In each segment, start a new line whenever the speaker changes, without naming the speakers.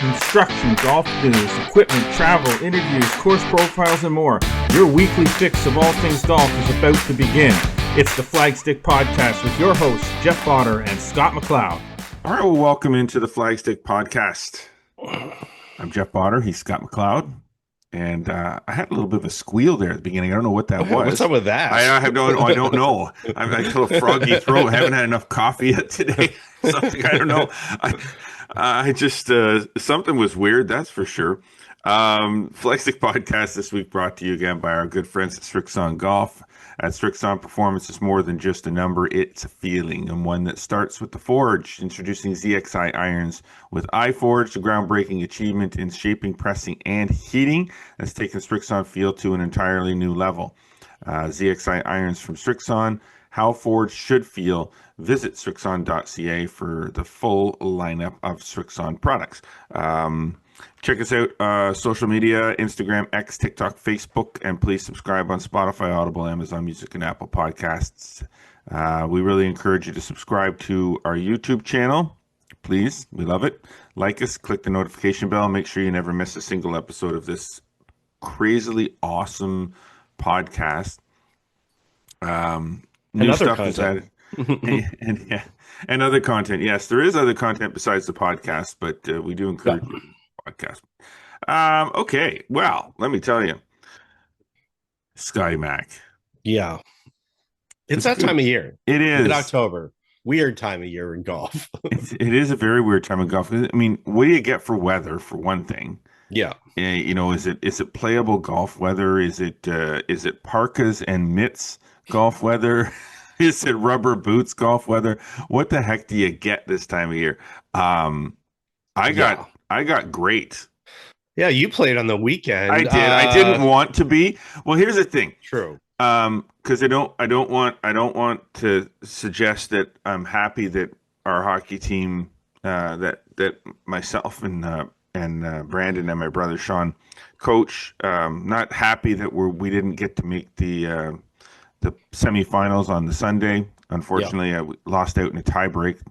Instruction, golf news, equipment, travel, interviews, course profiles, and more. Your weekly fix of all things golf is about to begin. It's the Flagstick Podcast with your hosts, Jeff Potter and Scott McLeod.
All right, well, welcome into the Flagstick Podcast. I'm Jeff Potter. He's Scott McLeod. And I had a little bit of a squeal there at the beginning. I don't know what that was.
What's up with that?
I don't know. I've got a little froggy throat. I haven't had enough coffee yet today. Something, I don't know. I just, something was weird, that's for sure. Flagstick Podcast this week brought to you again by our good friends at Srixon Golf. At Srixon, performance is more than just a number, it's a feeling, and one that starts with the Forge, introducing ZXi irons with iForge, the groundbreaking achievement in shaping, pressing, and heating that's taken Srixon feel to an entirely new level. ZXi irons from Srixon, how Forge should feel. Visit Srixon.ca for the full lineup of Srixon products. Check us out, social media, Instagram, X, TikTok, Facebook, and please subscribe on Spotify, Audible, Amazon Music, and Apple Podcasts. We really encourage you to subscribe to our YouTube channel. Please, we love it. Like us, click the notification bell, make sure you never miss a single episode of this crazily awesome podcast. New stuff is added. and other content. Yes, there is other content besides the podcast, but we do encourage podcast. Okay, well, let me tell you, Scotty Mac.
Yeah, it's that time of year.
It is
mid-October. Weird time of year in golf.
It is a very weird time of golf. I mean, what do you get for weather? For one thing,
yeah.
You know, is it playable golf weather? Is it parkas and mitts golf weather? Is it rubber boots golf weather? What the heck do you get this time of year? I got great.
Yeah, you played on the weekend.
I did. I didn't want to be. Well, here's the thing.
True.
Because I don't want to suggest that I'm happy that our hockey team, that myself and Brandon and my brother Sean coach, not happy that we didn't get to make the semifinals on the Sunday. Unfortunately, I lost out in a tiebreak,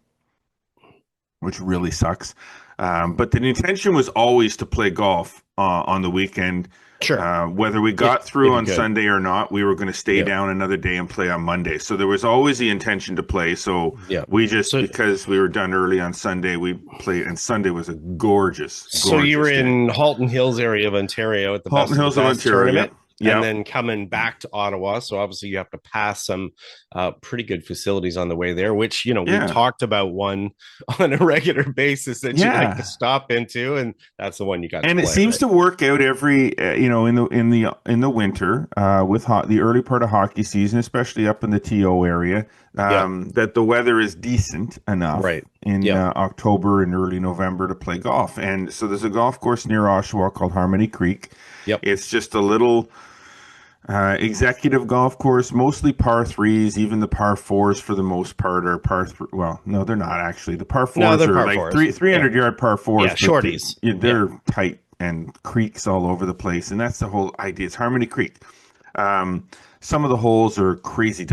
which really sucks. But the intention was always to play golf on the weekend.
Sure.
Whether we got through on Sunday or not, we were going to stay down another day and play on Monday. So there was always the intention to play. So we just, because we were done early on Sunday, we played, and Sunday was a gorgeous
So you were
day.
In Halton Hills area of Ontario at the
Halton Hills of Ontario
tournament.
Yeah.
And then coming back to Ottawa. So obviously you have to pass some pretty good facilities on the way there, which, you know, we talked about one on a regular basis that you like to stop into. And that's the one you got
and
to play,
it seems to work out every, in the winter with the early part of hockey season, especially up in the TO area, that the weather is decent enough in October and early November to play golf. And so there's a golf course near Oshawa called Harmony Creek.
Yep.
It's just a little executive golf course, mostly par threes. Even the par fours for the most part are par three. Well, no, they're not actually. The par fours are like 300-yard par fours.
Yeah, shorties.
They're tight and creeks all over the place, and that's the whole idea. It's Harmony Creek. Some of the holes are crazy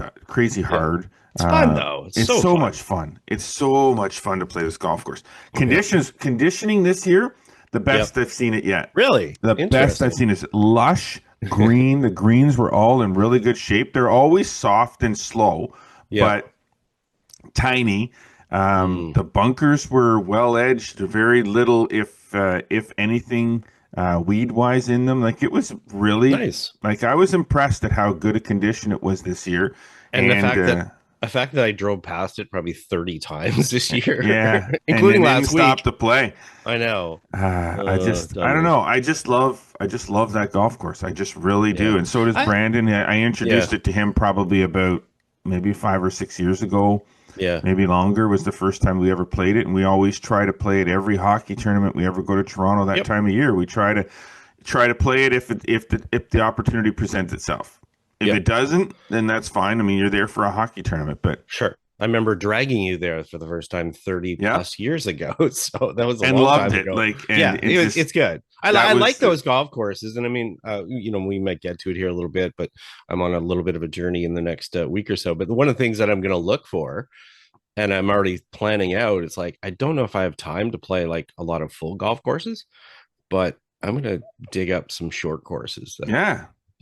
hard.
It's fun though. It's so
much fun. It's so much fun to play this golf course. Conditioning this year. The best I've seen it yet.
Really?
The best I've seen is lush green. The greens were all in really good shape. They're always soft and slow, but tiny. The bunkers were well edged. Very little, if anything, weed wise in them. Like, it was really
nice.
Like, I was impressed at how good a condition it was this year.
And the fact that I drove past it probably 30 times this year,
including
last week.
Stopped to play.
I know.
I don't know. I just love that golf course. I just really do. And so does Brandon. I introduced it to him probably about maybe 5 or 6 years ago.
Yeah,
maybe longer was the first time we ever played it. And we always try to play it every hockey tournament we ever go to Toronto that time of year. We try to play it if the opportunity presents itself. If it doesn't, then that's fine. I mean, you're there for a hockey tournament, but
sure. I remember dragging you there for the first time 30 plus years ago. So that was a
and
long
loved
time
it.
ago.
Like,
it's good. I like those golf courses, and I mean, we might get to it here a little bit, but I'm on a little bit of a journey in the next week or so. But one of the things that I'm going to look for and I'm already planning out. It's like, I don't know if I have time to play like a lot of full golf courses, but I'm going to dig up some short courses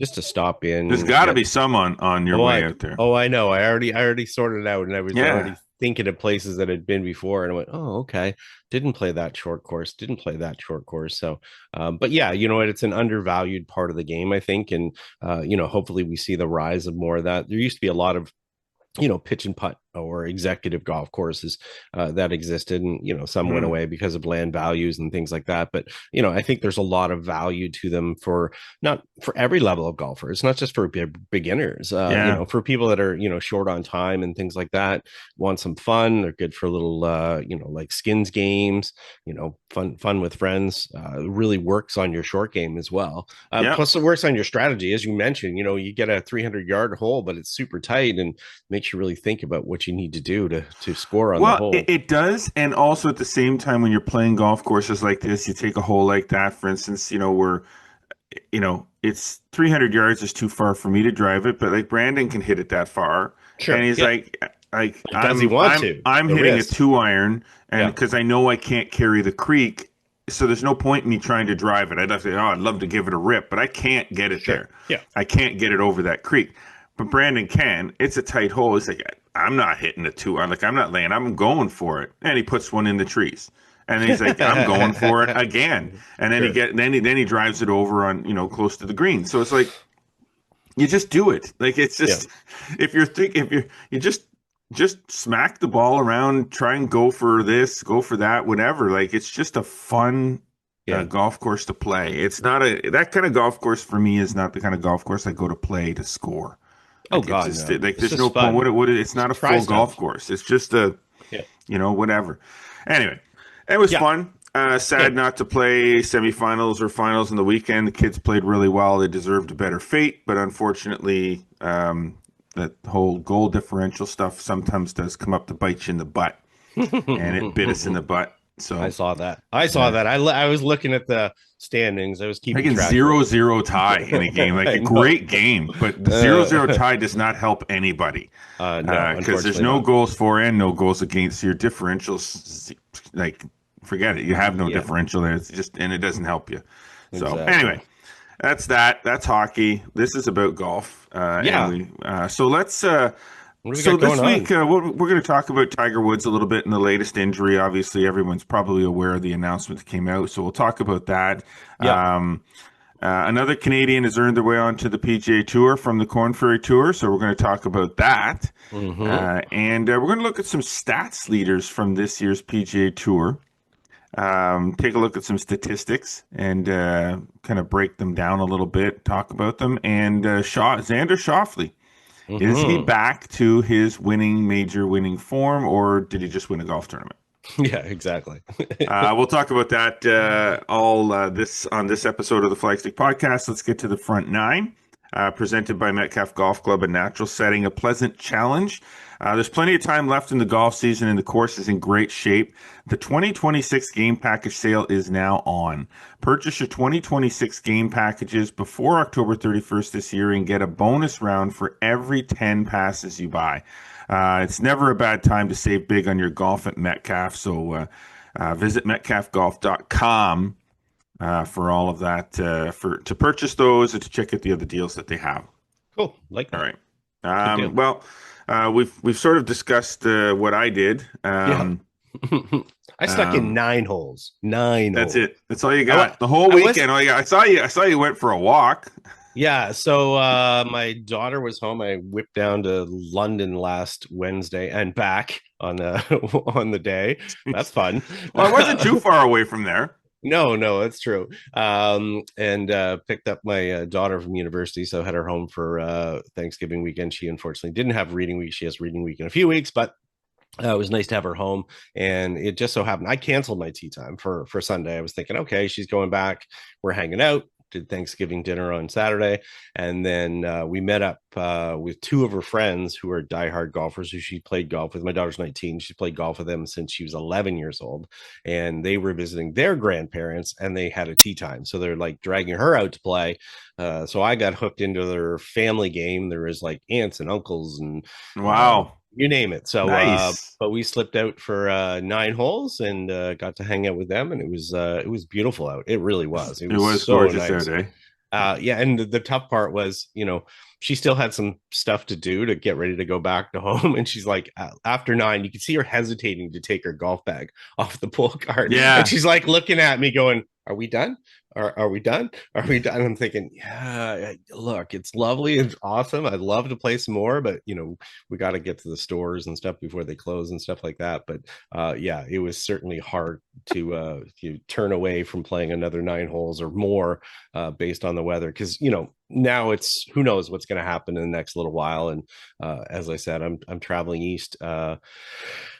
just to stop
There's
in.
got to be some on your way out there.
I know. I already sorted it out, and I was
Yeah.
already thinking of places that had been before, and I went, oh, okay. Didn't play that short course. Didn't play that short course. So, but yeah, you know what? It's an undervalued part of the game, I think, and hopefully we see the rise of more of that. There used to be a lot of pitch and putt or executive golf courses that existed, and some went away because of land values and things like that. But I think there's a lot of value to them for not for every level of golfer. It's not just for beginners. For people that are short on time and things like that, want some fun. They're good for a little like skins games. Fun with friends. Really works on your short game as well. Plus, it works on your strategy, as you mentioned. You get a 300-yard hole, but it's super tight and makes you really think about what you need to do to score on the hole.
It does. And also at the same time, when you're playing golf courses like this, you take a hole like that, for instance, where, it's 300 yards is too far for me to drive it, but like Brandon can hit it that far. Sure. And he's like,
does he want to?
I'm hitting a 2-iron, and because I know I can't carry the creek. So there's no point in me trying to drive it. I'd love to give it a rip, but I can't get it there.
Yeah.
I can't get it over that creek. But Brandon can. It's a tight hole. He's like, I'm not hitting a 2. I'm not laying. I'm going for it. And he puts one in the trees. And he's like, I'm going for it again. And then he drives it over on close to the green. So it's like, you just do it. Like, it's just if you just smack the ball around, try and go for this, go for that, whatever. Like, it's just a fun golf course to play. It's not that kind of golf course for me is not the kind of golf course I go to play to score. Like, no. Like, there's no point. It's not a full golf course. It's just whatever. Anyway, it was fun. Sad not to play semifinals or finals in the weekend. The kids played really well. They deserved a better fate, but unfortunately, that whole goal differential stuff sometimes does come up to bite you in the butt, and it bit us in the butt. So
I saw that. I was looking at the standings. I was keeping track.
0-0 tie in a game, like a great game, but 0-0 tie does not help anybody. No, because there's no goals for and no goals against. Your differentials, like, forget it. You have no differential there. It's just, and it doesn't help you. So anyway, that's that. That's hockey. This is about golf. So let's. So this week, we're going to talk about Tiger Woods a little bit and the latest injury. Obviously, everyone's probably aware of the announcement that came out, so we'll talk about that. Yeah. Another Canadian has earned their way onto the PGA Tour from the Korn Ferry Tour, so we're going to talk about that. And we're going to look at some stats leaders from this year's PGA Tour. Take a look at some statistics and kind of break them down a little bit, talk about them. And Xander Schauffele. Is he back to his major winning form, or did he just win a golf tournament?
Yeah, exactly.
We'll talk about that this on this episode of the Flagstick Podcast. Let's get to the front nine. Presented by Metcalf Golf Club, a natural setting, a pleasant challenge. There's plenty of time left in the golf season, and the course is in great shape. The 2026 game package sale is now on. Purchase your 2026 game packages before October 31st this year and get a bonus round for every 10 passes you buy. It's never a bad time to save big on your golf at Metcalf, so visit metcalfgolf.com for all of that, to purchase those and to check out the other deals that they have.
Cool. Like that.
All right. We've sort of discussed what I did.
I stuck in 9 holes. 9
That's
holes.
it. That's all you got. The whole weekend. I saw you went for a walk.
Yeah. So my daughter was home. I whipped down to London last Wednesday and back on the day. That's fun.
Well, I wasn't too far away from there.
No, that's true. And picked up my daughter from university, so had her home for Thanksgiving weekend. She unfortunately didn't have reading week. She has reading week in a few weeks, but it was nice to have her home. And it just so happened I canceled my tea time for Sunday. I was thinking, okay, she's going back. We're hanging out. Did Thanksgiving dinner on Saturday, and then we met up with 2 of her friends who are diehard golfers who she played golf with. My daughter's 19. She played golf with them since she was 11 years old, and they were visiting their grandparents, and they had a tea time. So they're like dragging her out to play. So I got hooked into their family game. There was like aunts and uncles and
wow.
You name it. So,
Nice.
but we slipped out for 9 holes and got to hang out with them, and it was beautiful out. It really was. It
It
was
was
so
gorgeous
nice.
out, eh?
Yeah, and the tough part was, she still had some stuff to do to get ready to go back to home, and she's like, after 9, you could see her hesitating to take her golf bag off the pull cart, and she's like looking at me, going, "Are we done? Are we done? Are we done?" I'm thinking, yeah, look, it's lovely, it's awesome. I'd love to play some more, but we got to get to the stores and stuff before they close and stuff like that. But yeah, it was certainly hard to turn away from playing another 9 holes or more based on the weather, because now it's who knows what's going to happen in the next little while. And as I said, I'm traveling east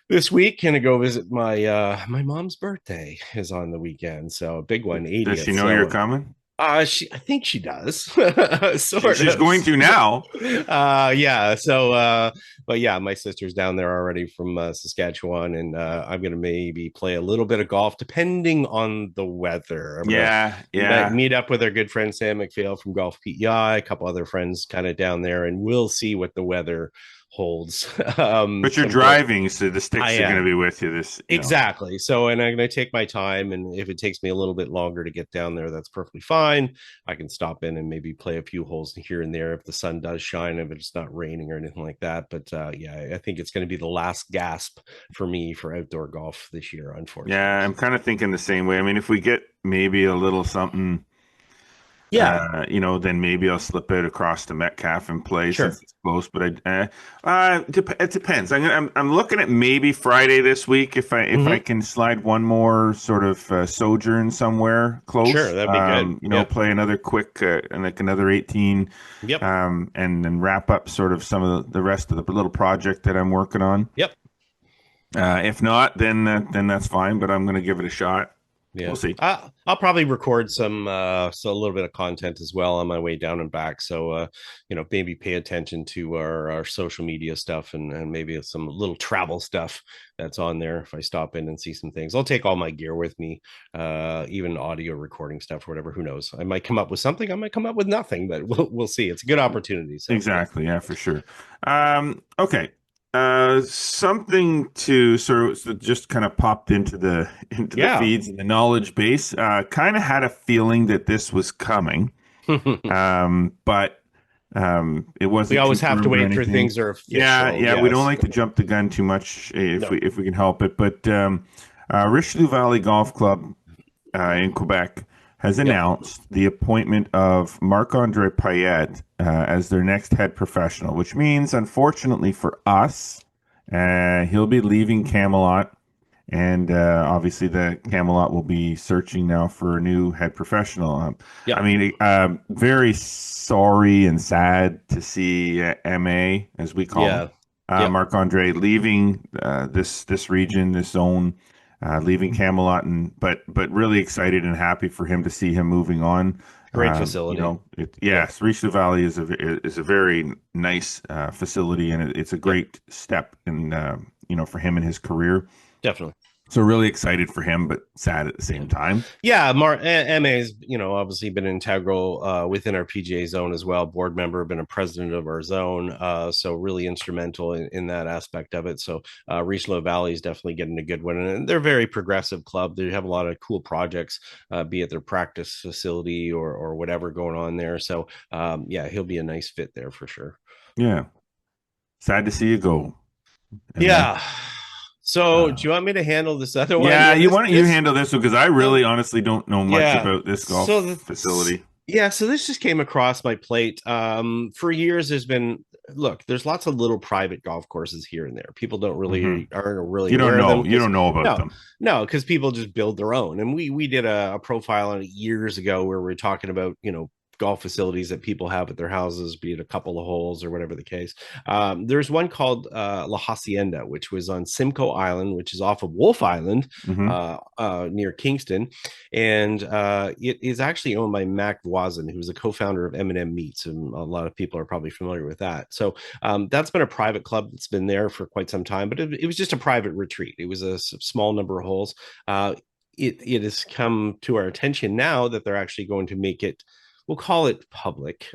this week, gonna go visit my mom's birthday is on the weekend, so a big one, 80th.
Does she know you're coming?
I think she does.
She's going to now.
Yeah. So, but yeah, my sister's down there already from Saskatchewan, and I'm gonna maybe play a little bit of golf depending on the weather.
Yeah.
Meet up with our good friend Sam McPhail from Golf PEI, a couple other friends kind of down there, and we'll see what the weather holds.
But you're driving, so the sticks are going to be with you.
Exactly. So, and I'm going to take my time, and if it takes me a little bit longer to get down there, that's perfectly fine. I can stop in and maybe play a few holes here and there if the sun does shine, if it's not raining or anything like that. But yeah, I think it's going to be the last gasp for me for outdoor golf this year, unfortunately.
Yeah, I'm kind of thinking the same way. I mean, if we get maybe a little something, then maybe I'll slip out across to Metcalf and play since it's close. But it depends. I'm looking at maybe Friday this week if I can slide one more sort of sojourn somewhere close.
Sure, that'd be good.
Play another quick like another 18.
Yep.
And then wrap up sort of some of the rest of the little project that I'm working on.
Yep.
If not, then that's fine. But I'm going to give it a shot.
Yeah,
we'll see.
I'll probably record a little bit of content as well on my way down and back. So, maybe pay attention to our social media stuff and maybe some little travel stuff that's on there. If I stop in and see some things, I'll take all my gear with me, even audio recording stuff or whatever. Who knows? I might come up with something. I might come up with nothing, but we'll see. It's a good opportunity. So.
Exactly. Yeah, for sure. Okay. Something to sort of just kind of popped into the feeds and the knowledge base. Kind of had a feeling that this was coming, but it wasn't.
We always have to wait for things are official.
Yeah. Yes. We don't like to jump the gun too much if we can help it. But Richelieu Valley Golf Club in Quebec has announced the appointment of Marc-Andre Payette as their next head professional, which means, unfortunately for us, he'll be leaving Camelot, and obviously the Camelot will be searching now for a new head professional. I mean, very sorry and sad to see MA, as we call him, Marc-Andre leaving this region, this zone. Leaving Camelot, but really excited and happy for him to see him moving on.
Great facility.
Richelieu Valley is a very nice facility, and it's a great step in for him in his career.
Definitely.
So really excited for him, but sad at the same time.
Yeah, MA has obviously been integral within our PGA zone as well. Board member, been a president of our zone, so really instrumental in that aspect of it. So Richelieu Valley is definitely getting a good one, and they're a very progressive club. They have a lot of cool projects, be it their practice facility or whatever going on there. So he'll be a nice fit there for sure.
Yeah, sad to see you go.
Yeah. So, do you want me to handle this other one?
Yeah, you handle this one because I really honestly don't know much about this golf facility.
Yeah, so this just came across my plate. For years, there's lots of little private golf courses here and there. People don't really aren't really.
You don't know. You don't know about them.
No, because people just build their own. And we did a profile on it years ago where we were talking about golf facilities that people have at their houses, be it a couple of holes or whatever the case. There's one called La Hacienda, which was on Simcoe Island, which is off of Wolf Island, near Kingston. And it is actually owned by Mac Voisin, who's a co-founder of M&M Meats. And a lot of people are probably familiar with that. So that's been a private club that's been there for quite some time, but it was just a private retreat. It was a small number of holes. It has come to our attention now that they're actually going to make it we'll call it public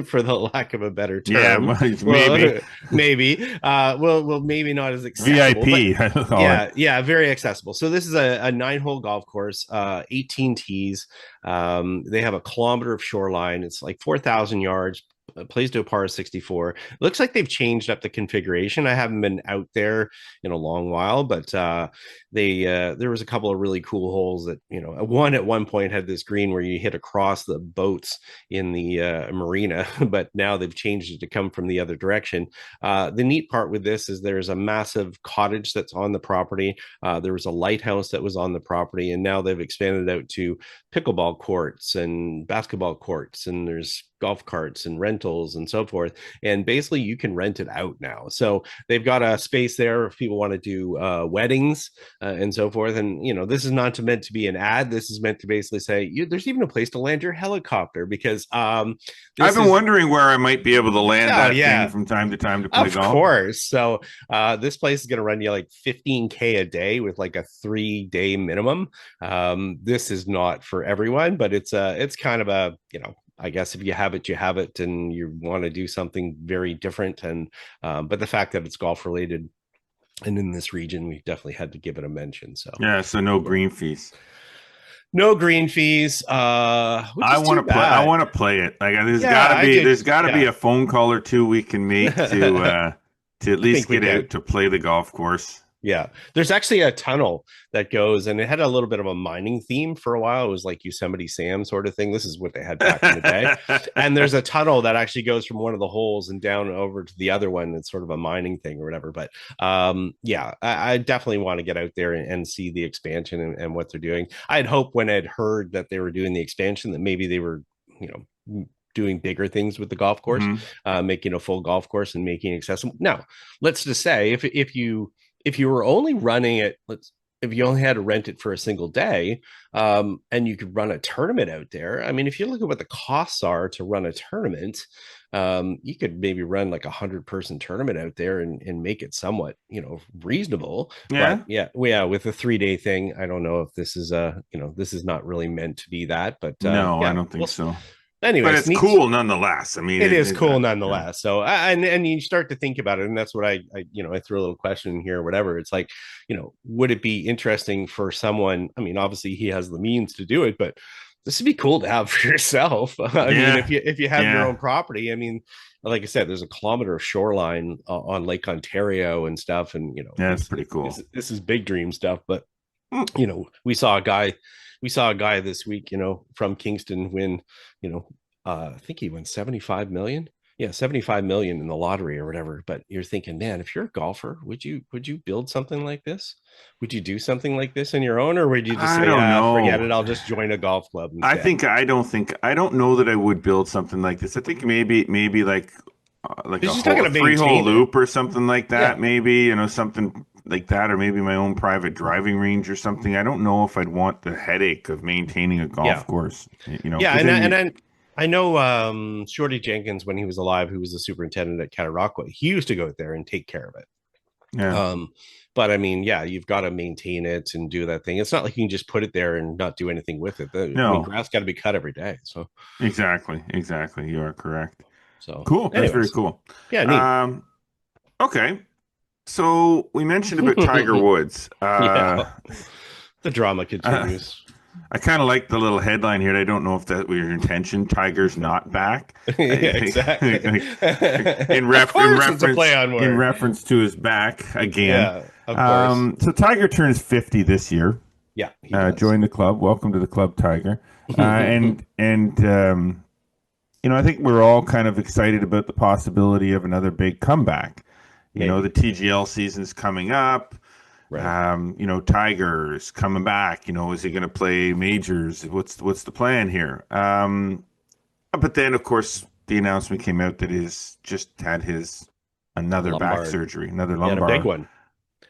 for the lack of a better term.
Yeah, maybe.
Maybe. Well, maybe not as accessible.
VIP.
Yeah, very accessible. So this is a 9-hole golf course, 18 tees. They have a kilometer of shoreline. It's like 4,000 yards. Plays to a par of 64. Looks like they've changed up the configuration. I haven't been out there in a long while, but there was a couple of really cool holes that, one at one point had this green where you hit across the boats in the marina, but now they've changed it to come from the other direction. The neat part with this is there's a massive cottage that's on the property. There was a lighthouse that was on the property, and now they've expanded out to pickleball courts and basketball courts, and there's golf carts and rentals and so forth. And basically you can rent it out now. So they've got a space there if people want to do weddings and so forth. And, this is not meant to be an ad. This is meant to basically say there's even a place to land your helicopter, because I've
been wondering where I might be able to land that thing from time to time to play golf.
Of course. So this place is going to run you like $15K a day with like a 3-day minimum. This is not for everyone, but it's kind of a, I guess if you have it, you have it, and you want to do something very different. And but the fact that it's golf related and in this region, we definitely had to give it a mention. So
so no green fees.
No green fees.
I want to play it. Like there's gotta be a phone call or two we can make to at least get out to play the golf course.
Yeah, there's actually a tunnel that goes, and it had a little bit of a mining theme for a while. It was like Yosemite Sam sort of thing. This is what they had back in the day. And there's a tunnel that actually goes from one of the holes and down over to the other one. It's sort of a mining thing or whatever. But I definitely want to get out there and see the expansion and what they're doing. I had hoped when I'd heard that they were doing the expansion that maybe they were, doing bigger things with the golf course, making a full golf course and making it accessible. Now, let's just say if you were only running it, if you only had to rent it for a single day, and you could run a tournament out there. I mean, if you look at what the costs are to run a tournament, you could maybe run like 100-person tournament out there and make it somewhat, reasonable.
Yeah.
But with a 3-day thing, I don't know if this is this is not really meant to be that, but
no, I don't think so.
Anyway,
but it's cool nonetheless. I mean,
it is cool nonetheless. So, and you start to think about it, and that's what I threw a little question in here or whatever. It's like, would it be interesting for someone? I mean, obviously he has the means to do it, but this would be cool to have for yourself. I mean, if you have your own property, I mean, like I said, there's a kilometer of shoreline on Lake Ontario and stuff, and
it's pretty cool.
This is big dream stuff, but we saw a guy this week, from Kingston win, I think he won 75 million. Yeah, 75 million in the lottery or whatever. But you're thinking, man, if you're a golfer, would you build something like this? Would you do something like this on your own, or would you just say, forget it, I'll just join a golf club instead?
I don't know that I would build something like this. I think maybe like a 3-hole loop or something like that. Yeah. Maybe, something like that, or maybe my own private driving range or something. I don't know if I'd want the headache of maintaining a golf course.
I know Shorty Jenkins, when he was alive, who was the superintendent at Cataraqua, he used to go out there and take care of it.
Yeah.
But I mean, you've got to maintain it and do that thing. It's not like you can just put it there and not do anything with it. Grass got to be cut every day. So
exactly. You are correct.
So
cool. That's very cool.
Yeah. Neat.
Okay. So we mentioned about Tiger Woods.
The drama continues.
I kind of like the little headline here. I don't know if that was your intention. Tiger's not back.
Exactly.
in reference to his back again.
Yeah, of course.
So Tiger turns 50 this year.
Yeah.
Join the club. Welcome to the club, Tiger. I think we're all kind of excited about the possibility of another big comeback. The TGL season's coming up. Right. Tiger's coming back. Is he going to play majors? What's the plan here? But then, of course, the announcement came out that he's just had another back surgery, another lumbar.
A big one.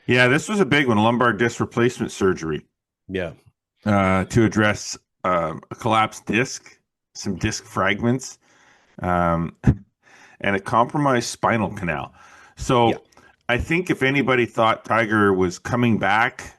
Yeah, this was a big one. Lumbar disc replacement surgery.
Yeah.
To address a collapsed disc, some disc fragments, and a compromised spinal canal. So. Yeah. I think if anybody thought Tiger was coming back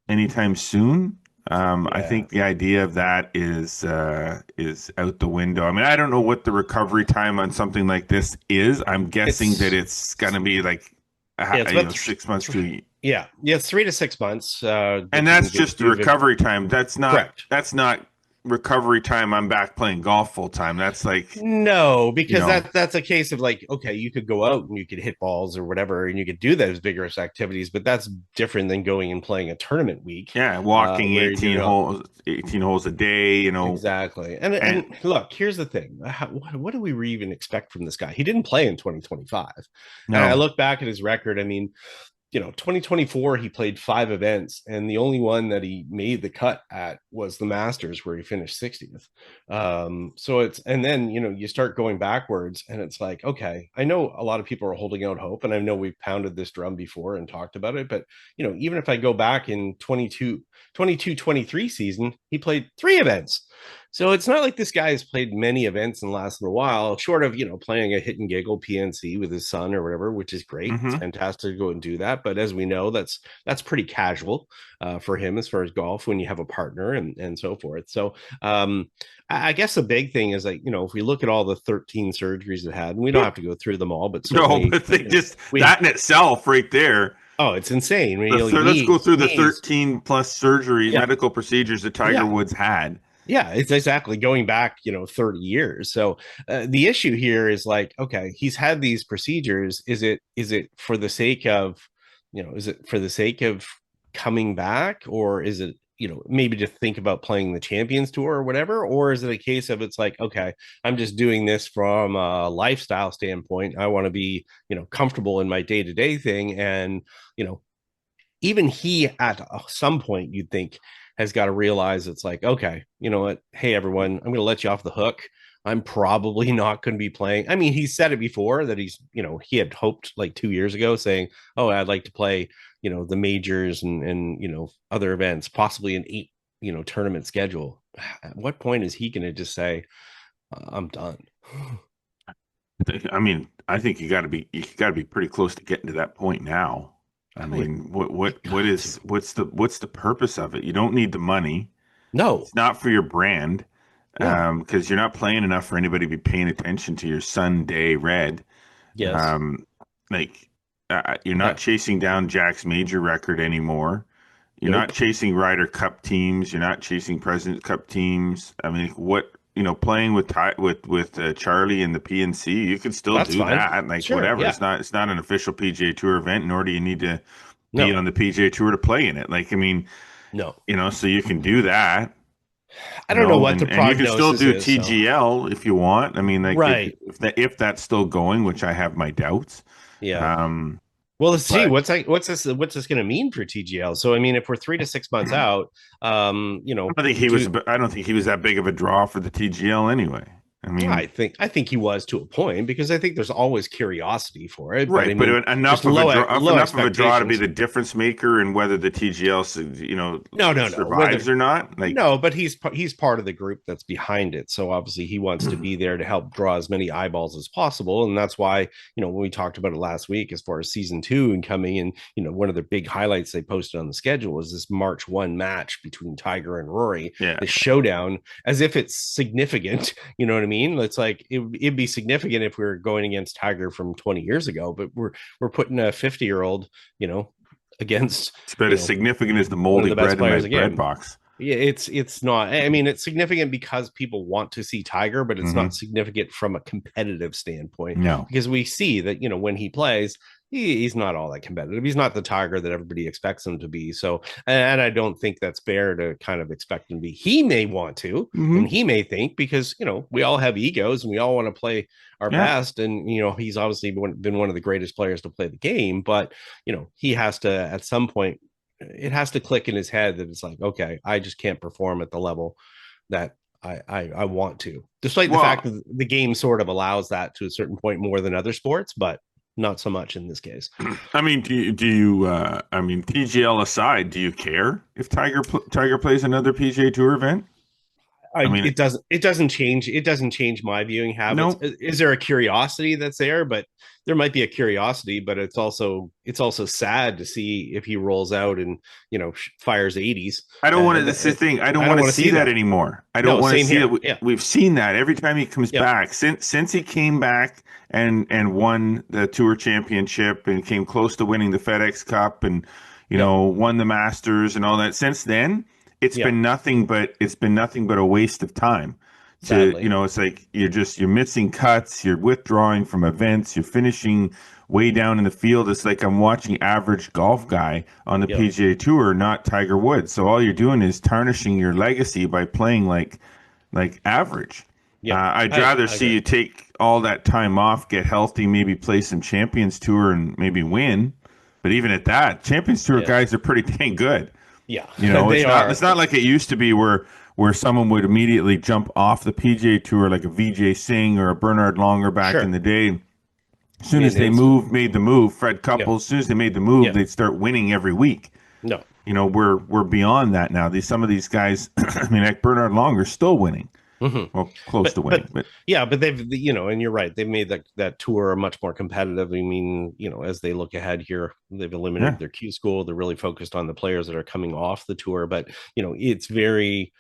anytime soon, I think the idea of that is out the window. I mean, I don't know what the recovery time on something like this is. I'm guessing that it's going to be like
it's about
6 months to
it's 3 to 6 months.
And that's just the recovery time. That's not
correct.
That's not recovery time. I'm back playing golf full time. That's like
no, because that's a case of like, okay, you could go out and you could hit balls or whatever, and you could do those vigorous activities, but that's different than going and playing a tournament week.
Yeah, walking 18 holes a day.
Exactly. And look, here's the thing: what do we even expect from this guy? He didn't play in 2025. No. And I look back at his record. I mean, 2024, he played 5 events, and the only one that he made the cut at was the Masters, where he finished 60th. So and then, you start going backwards, and it's like, okay, I know a lot of people are holding out hope, and I know we've pounded this drum before and talked about it, but, even if I go back in 22-23 season, he played 3 events. So it's not like this guy has played many events in the last little while, short of, playing a hit and giggle PNC with his son or whatever, which is great. Mm-hmm. It's fantastic to go and do that. But as we know, that's pretty casual for him as far as golf when you have a partner and so forth. So I guess the big thing is, like, if we look at all the 13 surgeries it had, and we don't have to go through them all, but
that in itself right there.
Oh, it's insane.
Let's go through the 13 plus surgeries, medical procedures that Tiger Woods had.
Yeah, it's exactly going back, 30 years. So the issue here is like, okay, he's had these procedures. Is it for the sake of, coming back, or is it, maybe to think about playing the Champions Tour or whatever? Or is it a case of it's like, okay, I'm just doing this from a lifestyle standpoint. I want to be, comfortable in my day-to-day thing. And, even he at some point, you'd think, has got to realize it's like, okay, you know what? Hey, everyone, I'm going to let you off the hook. I'm probably not going to be playing. I mean, he said it before that he's, he had hoped like 2 years ago saying, oh, I'd like to play, the majors and other events, possibly an 8, tournament schedule. At what point is he going to just say, I'm done?
I mean, I think you got to be pretty close to getting to that point now. I mean, what's the purpose of it? You don't need the money.
No,
it's not for your brand, because you're not playing enough for anybody to be paying attention to your Sunday red.
Yes,
you're not chasing down Jack's major record anymore. You're not chasing Ryder Cup teams. You're not chasing President's Cup teams. I mean, playing with Charlie and the PNC, you can still do that. Like, sure, whatever. Yeah. It's not an official PGA Tour event, nor do you need to be on the PGA Tour to play in it. Like, I mean,
no,
so you can do that.
I don't know what the prognosis is.
And you can still do TGL if you want. I mean, like, right. If that's still going, which I have my doubts.
Yeah. Well, let's see what's this going to mean for TGL. So, I mean, if we're 3 to 6 months out, I don't think he was that big of a draw for the TGL anyway. I mean, I think he was to a point, because I think there's always curiosity for it.
Right, but enough of a draw to be the difference maker in whether the TGL, survives or not. Like,
no, but he's part of the group that's behind it. So obviously he wants to be there to help draw as many eyeballs as possible, and that's why when we talked about it last week, as far as season 2 and coming in, one of the big highlights they posted on the schedule was this March 1 match between Tiger and Rory, the showdown, as if it's significant. You know what I mean? It's like it'd be significant if we were going against Tiger from 20 years ago, but we're putting a 50-year-old, against.
It's about as significant as the moldy bread in my bread box.
Yeah, it's not. I mean, it's significant because people want to see Tiger, but it's not significant from a competitive standpoint.
No,
because we see that when he plays, he's not all that competitive. He's not the Tiger that everybody expects him to be. So, and I don't think that's fair to kind of expect him to be. He may want to, and he may think, because, we all have egos and we all want to play our best. And, he's obviously been one of the greatest players to play the game, but, he has to, at some point, it has to click in his head that it's like, okay, I just can't perform at the level that I want to, despite the fact that the game sort of allows that to a certain point more than other sports, but not so much in this case.
I mean, do you I mean, TGL aside, do you care if Tiger plays another PGA Tour event? I mean,
it doesn't change my viewing habits.
Nope.
Is there a curiosity that's there? But there might be a curiosity, but it's also sad to see if he rolls out and fires 80s.
I don't want to. That's the thing. I don't want to see that anymore. I don't want to see it.
Yeah.
We've seen that every time he comes back since he came back and won the Tour Championship and came close to winning the FedEx Cup and won the Masters and all that. Since then, it's been nothing but a waste of time. It's like you're missing cuts, you're withdrawing from events, you're finishing way down in the field. It's like I'm watching average golf guy on the PGA Tour, not Tiger Woods. So all you're doing is tarnishing your legacy by playing like average. I'd rather see you take all that time off, get healthy, maybe play some Champions Tour and maybe win. But even at that, Champions Tour guys are pretty dang good.
Yeah,
it's not like it used to be where someone would immediately jump off the PGA Tour like a Vijay Singh or a Bernard Longer back in the day. As soon as they made the move, Fred Couples, as soon as they made the move, they'd start winning every week.
No.
We're beyond that now. Some of these guys, I mean, like Bernard Longer's still winning. Mm-hmm. Well, close to winning. But
they've, and you're right. They've made that tour much more competitive. I mean, as they look ahead here, they've eliminated their Q school. They're really focused on the players that are coming off the tour. But, it's very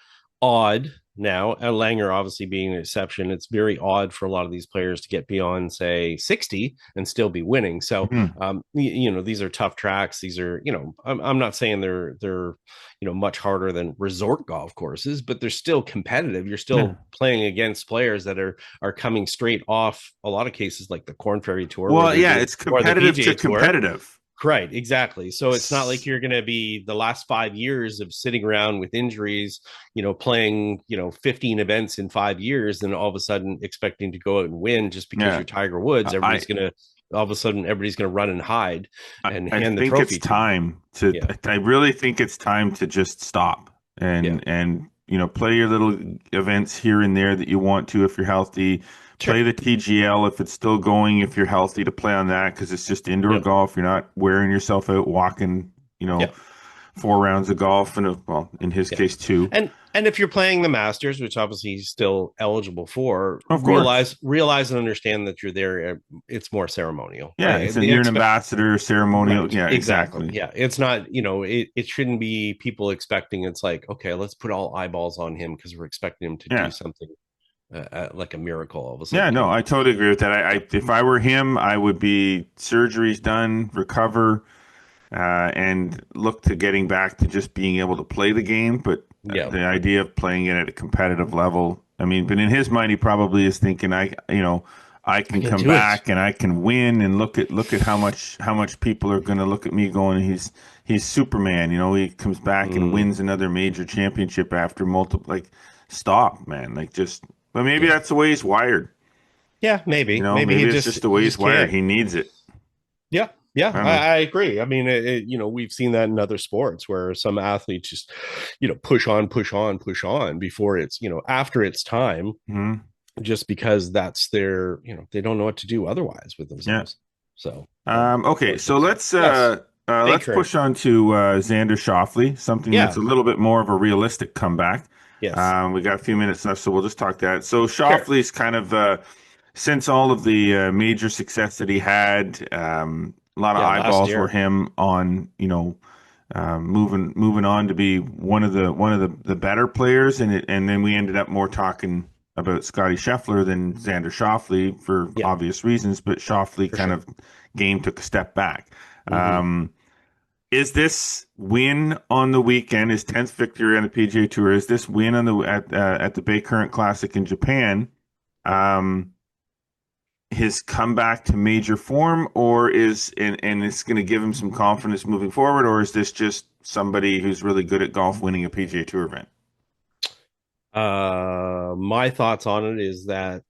odd now, Langer obviously being an exception. It's very odd for a lot of these players to get beyond, say, 60 and still be winning. So, these are tough tracks. These are, I'm not saying they're much harder than resort golf courses, but they're still competitive. You're still playing against players that are coming straight off a lot of cases like the Korn Ferry Tour.
Well, it's competitive to competitive.
Right, exactly. So it's not like you're going to be the last 5 years of sitting around with injuries, playing, 15 events in 5 years, and all of a sudden expecting to go out and win just because you're Tiger Woods. Everybody's going to run and hide and hand the trophy.
I really think it's time to just stop and play your little events here and there that you want to if you're healthy. Play the TGL if it's still going, if you're healthy, to play on that, because it's just indoor golf. You're not wearing yourself out walking, 4 rounds of golf, and in his case 2.
And if you're playing the Masters, which obviously he's still eligible for, realize and understand that you're there. It's more ceremonial.
Yeah,
right?
You're an ambassador, ceremonial. Right. Yeah,
exactly. Yeah, it's not. It shouldn't be people expecting. It's like, okay, let's put all eyeballs on him because we're expecting him to do something. Like a miracle all of a sudden.
Yeah, no, I totally agree with that. If I were him, I would be surgeries done, recover, and look to getting back to just being able to play the game. But the idea of playing it at a competitive level, I mean, but in his mind, he probably is thinking, I can come back and I can win, and look at how much people are going to look at me going, he's Superman. He comes back and wins another major championship after multiple. Stop, man. But maybe that's the way he's wired.
Yeah, maybe.
Maybe it's just the way he's wired. He needs it.
Yeah, I agree. I mean, we've seen that in other sports where some athletes just, push on before it's, after it's time, just because that's their, they don't know what to do otherwise with themselves. Yeah. So,
okay, so let's push on to Xander Schauffele, something that's a little bit more of a realistic comeback.
Yes.
We got a few minutes left, so we'll just talk that. So Schauffele's kind of, since all of the major success that he had, a lot of eyeballs were him on, moving on to be one of the better players, and then we ended up more talking about Scotty Scheffler than Xander Schauffele for obvious reasons, but Schauffele of game took a step back. Mm-hmm. Is this win on the weekend, his 10th victory on the PGA Tour, is this win at the Bay Current Classic in Japan, his comeback to major form, or and it's going to give him some confidence moving forward, or is this just somebody who's really good at golf winning a PGA Tour event?
My thoughts on it is that,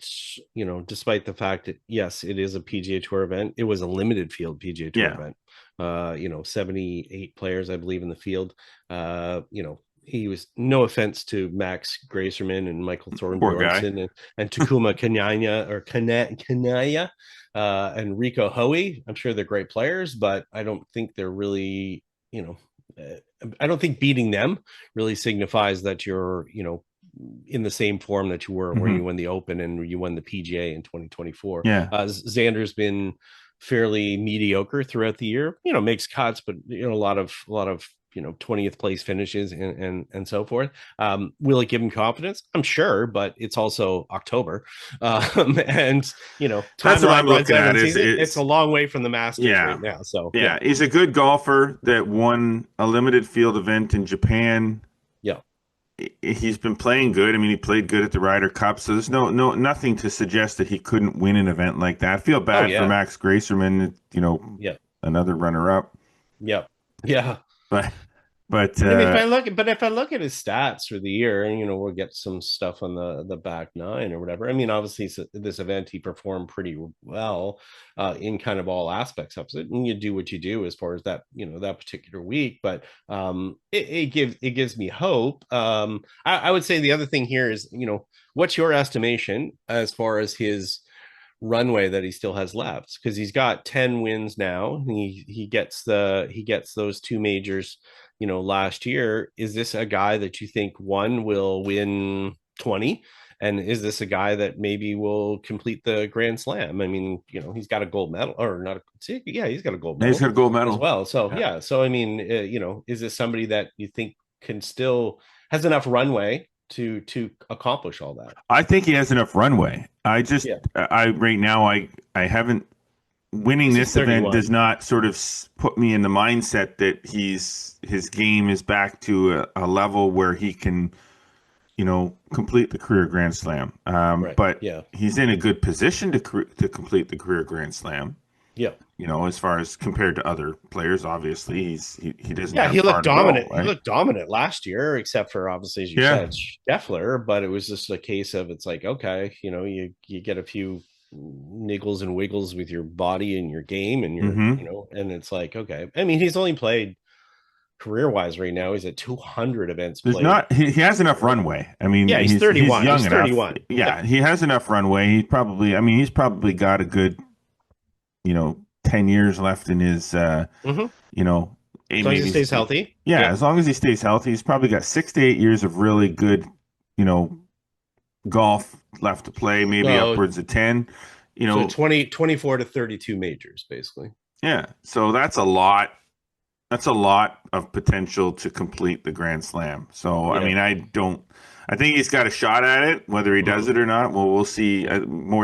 despite the fact that, yes, it is a PGA Tour event, it was a limited field PGA Tour event. 78 players, I believe, in the field. He was, no offense to Max Gracerman and Michael Thornbjornson and Takuma Kanaya and Rico Hoey. I'm sure they're great players, but I don't think they're really, I don't think beating them really signifies that you're, in the same form that you were, where you won the Open and you won the PGA in 2024.
Yeah.
Xander's been fairly mediocre throughout the year, makes cuts, but a lot of 20th place finishes and so forth. Will it give him confidence? I'm sure, but it's also October. And
that's what I'm looking at.
It's a long way from the Masters right now. So
yeah, he's a good golfer that won a limited field event in Japan.
Yeah.
He's been playing good. I mean, he played good at the Ryder Cup, so there's nothing to suggest that he couldn't win an event like that. I feel bad for Max Gracerman, another runner-up.
Yeah. Yeah.
But
if I look at his stats for the year, and we'll get some stuff on the back nine or whatever. I mean, obviously this event he performed pretty well in kind of all aspects of it, and you do what you do as far as that that particular week. But it gives me hope. I would say the other thing here is what's your estimation as far as his runway that he still has left, because he's got 10 wins now. He gets those two majors last year. Is this a guy that you think will win 20, and is this a guy that maybe will complete the Grand Slam? I mean, he's got a gold medal, or not he's got a gold medal.
He's got a gold medal
as well. So so I mean, is this somebody that you think can still has enough runway to accomplish all that?
I think he has enough runway. Right now I haven't winning this event does not sort of put me in the mindset that his game is back to a level where he can complete the career Grand Slam. But he's in a good position to complete the career Grand Slam.
Yeah.
As far as compared to other players, obviously he doesn't.
Yeah, he looked dominant. Right? He looked dominant last year, except for obviously, as you said, Scheffler. But it was just a case of it's like, okay, you get a few niggles and wiggles with your body and your game, and your and it's like, okay. I mean, he's only played career-wise right now. He's at 200 events played.
He has enough runway. I mean,
he's 31.
He's young
he's 31.
Enough. Yeah, he has enough runway. He's probably got a good 10 years left in his,
as long as he stays healthy.
Yeah, as long as he stays healthy, he's probably got 6 to 8 years of really good, golf left to play, maybe upwards of 10.
So 24 to 32 majors, basically.
Yeah, so that's a lot. That's a lot of potential to complete the Grand Slam. So, I mean, I think he's got a shot at it. Whether he does it or not, well, we'll see.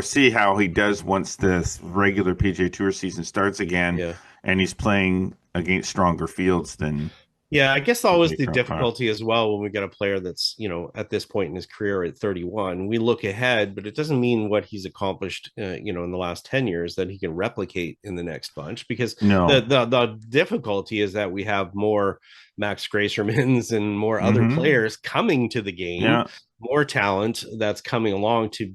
See how he does once the regular PGA Tour season starts again, and he's playing against stronger fields than.
Yeah, I guess always the difficulty as well when we get a player that's at this point in his career at 31. We look ahead, but it doesn't mean what he's accomplished in the last 10 years that he can replicate in the next bunch, because the difficulty is that we have more Max Gracermans and more other players coming to the game, more talent that's coming along to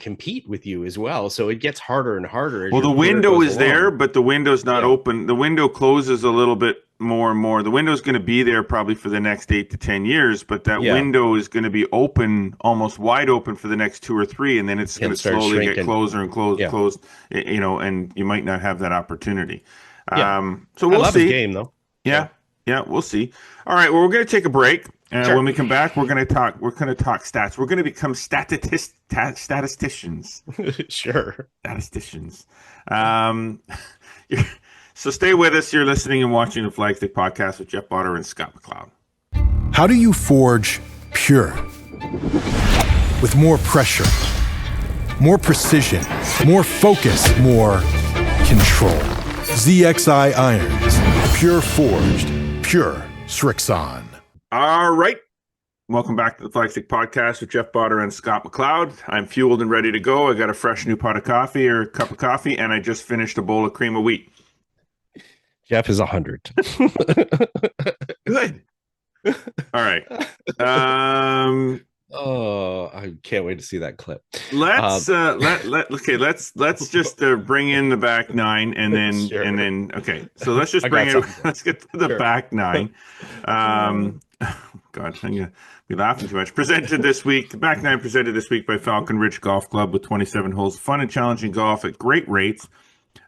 compete with you as well. So it gets harder and harder.
Well, the window is there, but the window's not open. The window closes a little bit more and more. The window's going to be there probably for the next 8 to 10 years, but that window is going to be open, almost wide open for the next 2 or 3, and then it's going to slowly get closer and closed, and you might not have that opportunity. So we'll see.
His game though.
Yeah, we'll see. All right, well, we're going to take a break, and when we come back, we're going to talk stats. We're going to become statisticians.
Sure.
Statisticians. So stay with us. You're listening and watching the Flagstick Podcast with Jeff Botter and Scott McLeod.
How do you forge pure? With more pressure, more precision, more focus, more control. ZXI irons. Pure forged. Pure Srixon.
All right. Welcome back to the Flagstick Podcast with Jeff Botter and Scott McLeod. I'm fueled and ready to go. I got a fresh new pot of coffee or cup of coffee, and I just finished a bowl of cream of wheat.
Jeff is 100.
Good. All right.
I can't wait to see that clip.
Let's just bring in the back nine, and then okay. So let's just bring in. Let's get to the back nine. God, I'm gonna be laughing too much. The back nine presented this week by Falcon Ridge Golf Club with 27 holes of fun and challenging golf at great rates.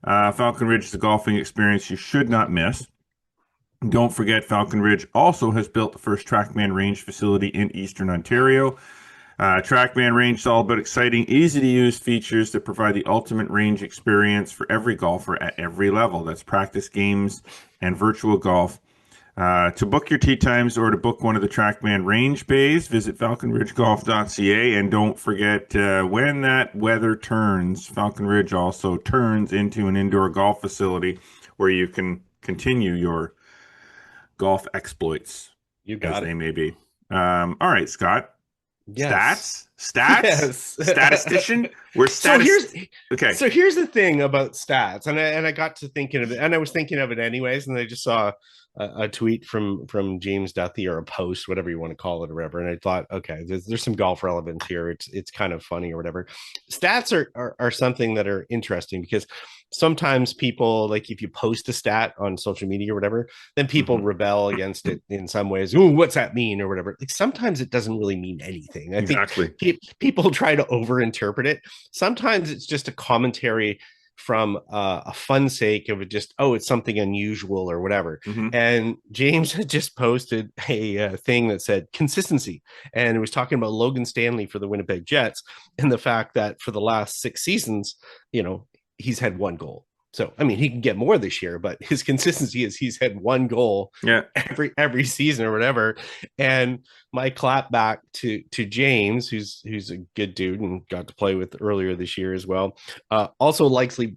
Falcon Ridge is a golfing experience you should not miss. Don't forget, Falcon Ridge also has built the first TrackMan range facility in Eastern Ontario. TrackMan Range is all about exciting, easy-to-use features that provide the ultimate range experience for every golfer at every level. That's practice, games, and virtual golf. To book your tee times or to book one of the TrackMan Range bays, visit falconridgegolf.ca. And don't forget, when that weather turns, Falcon Ridge also turns into an indoor golf facility where you can continue your golf exploits.
You got it.
They may be. All right, Scott.
Yes.
Stats?
Yes.
Statistician? We're okay.
So here's the thing about stats, and I got to thinking of it, and I was thinking of it anyways, and I just saw a tweet from James Duthie, or a post, whatever you want to call it, or whatever, and I thought, okay, there's some golf relevance here. It's kind of funny or whatever. Stats are something that are interesting, because sometimes people, like, if you post a stat on social media or whatever, then people rebel against it in some ways. Ooh, what's that mean, or whatever. Like, sometimes it doesn't really mean anything. I think people try to overinterpret it. Sometimes it's just a commentary from a fun sake of it, just, oh, it's something unusual or whatever. And James had just posted a thing that said consistency, and it was talking about Logan Stanley for the Winnipeg Jets, and the fact that for the last 6 seasons, he's had 1 goal. So, I mean, he can get more this year, but his consistency is he's had 1 goal every season or whatever. And my clap back to James, who's a good dude and got to play with earlier this year as well. Also likely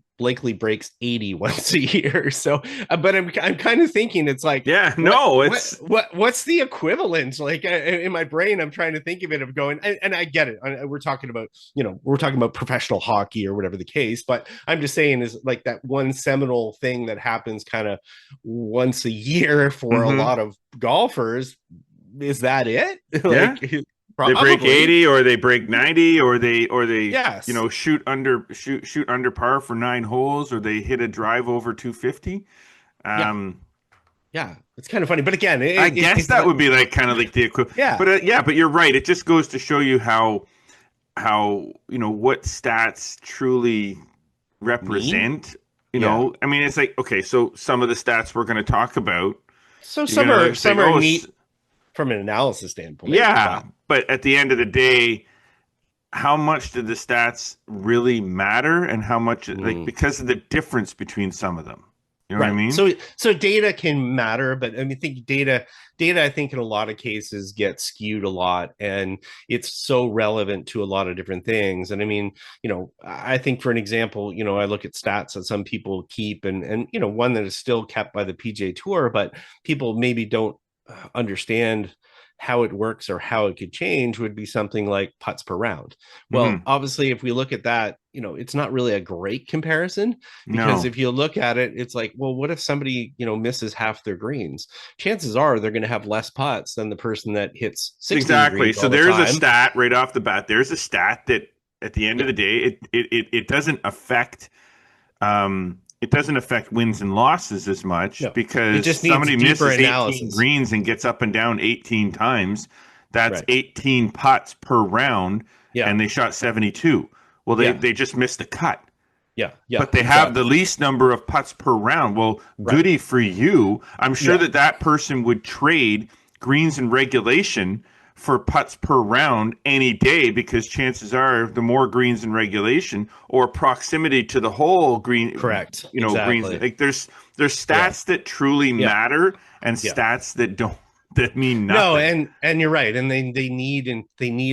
breaks 80 once a year. So, but I'm kind of thinking, it's like, what's the equivalent? Like, in my brain, I'm trying to think of it, of going, and I get it. We're talking about professional hockey or whatever the case, but I'm just saying, is like that one seminal thing that happens kind of once a year for a lot of golfers. Is that it? Like,
they break 80, or they break 90, or they shoot under par for 9 holes, or they hit a drive over 250.
Yeah, it's kind of funny, but again,
I guess that would be like kind of like the equivalent.
Yeah,
but you're right. It just goes to show you how what stats truly represent. I mean, it's like, okay, so some of the stats we're going to talk about.
So some are neat from an analysis standpoint.
Yeah, but at the end of the day, how much do the stats really matter, and how much, like, because of the difference between some of them? You know what I mean?
So data can matter, but I mean, data, I think in a lot of cases gets skewed a lot, and it's so relevant to a lot of different things. And I mean, I think, for an example, I look at stats that some people keep, and one that is still kept by the PGA Tour, but people maybe don't understand how it works or how it could change, would be something like putts per round. Well, obviously, if we look at that, it's not really a great comparison, because if you look at it, it's like, well, what if somebody, misses half their greens? Chances are they're going to have less putts than the person that hits 60
exactly. So there's a stat right off the bat. There's a stat that at the end of the day, it doesn't affect it doesn't affect wins and losses as much, because somebody misses 18 greens and gets up and down 18 times. That's 18 putts per round, and they shot 72. Well, they just missed the cut. But they have the least number of putts per round. Well, goody for you. I'm sure that person would trade greens in regulation for putts per round any day, because chances are the more greens in regulation, or proximity to the hole green,
correct,
greens, like there's stats that truly matter, and stats that don't, that mean nothing.
No, and you're right, and they need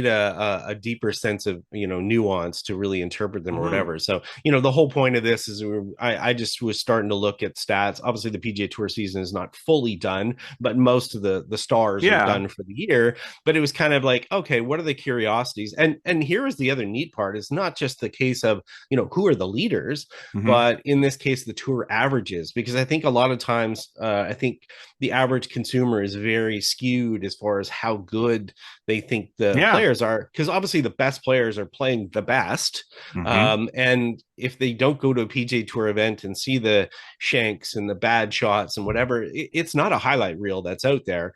a deeper sense of nuance to really interpret them or whatever. So the whole point of this is I just was starting to look at stats. Obviously, the PGA Tour season is not fully done, but most of the stars are done for the year. But it was kind of like, okay, what are the curiosities? And here is the other neat part: it's not just the case of who are the leaders, but in this case, the tour averages, because I think a lot of times I think the average consumer is very skewed as far as how good they think the players are, because obviously the best players are playing the best. And if they don't go to a PGA Tour event and see the shanks and the bad shots and whatever, it's not a highlight reel that's out there.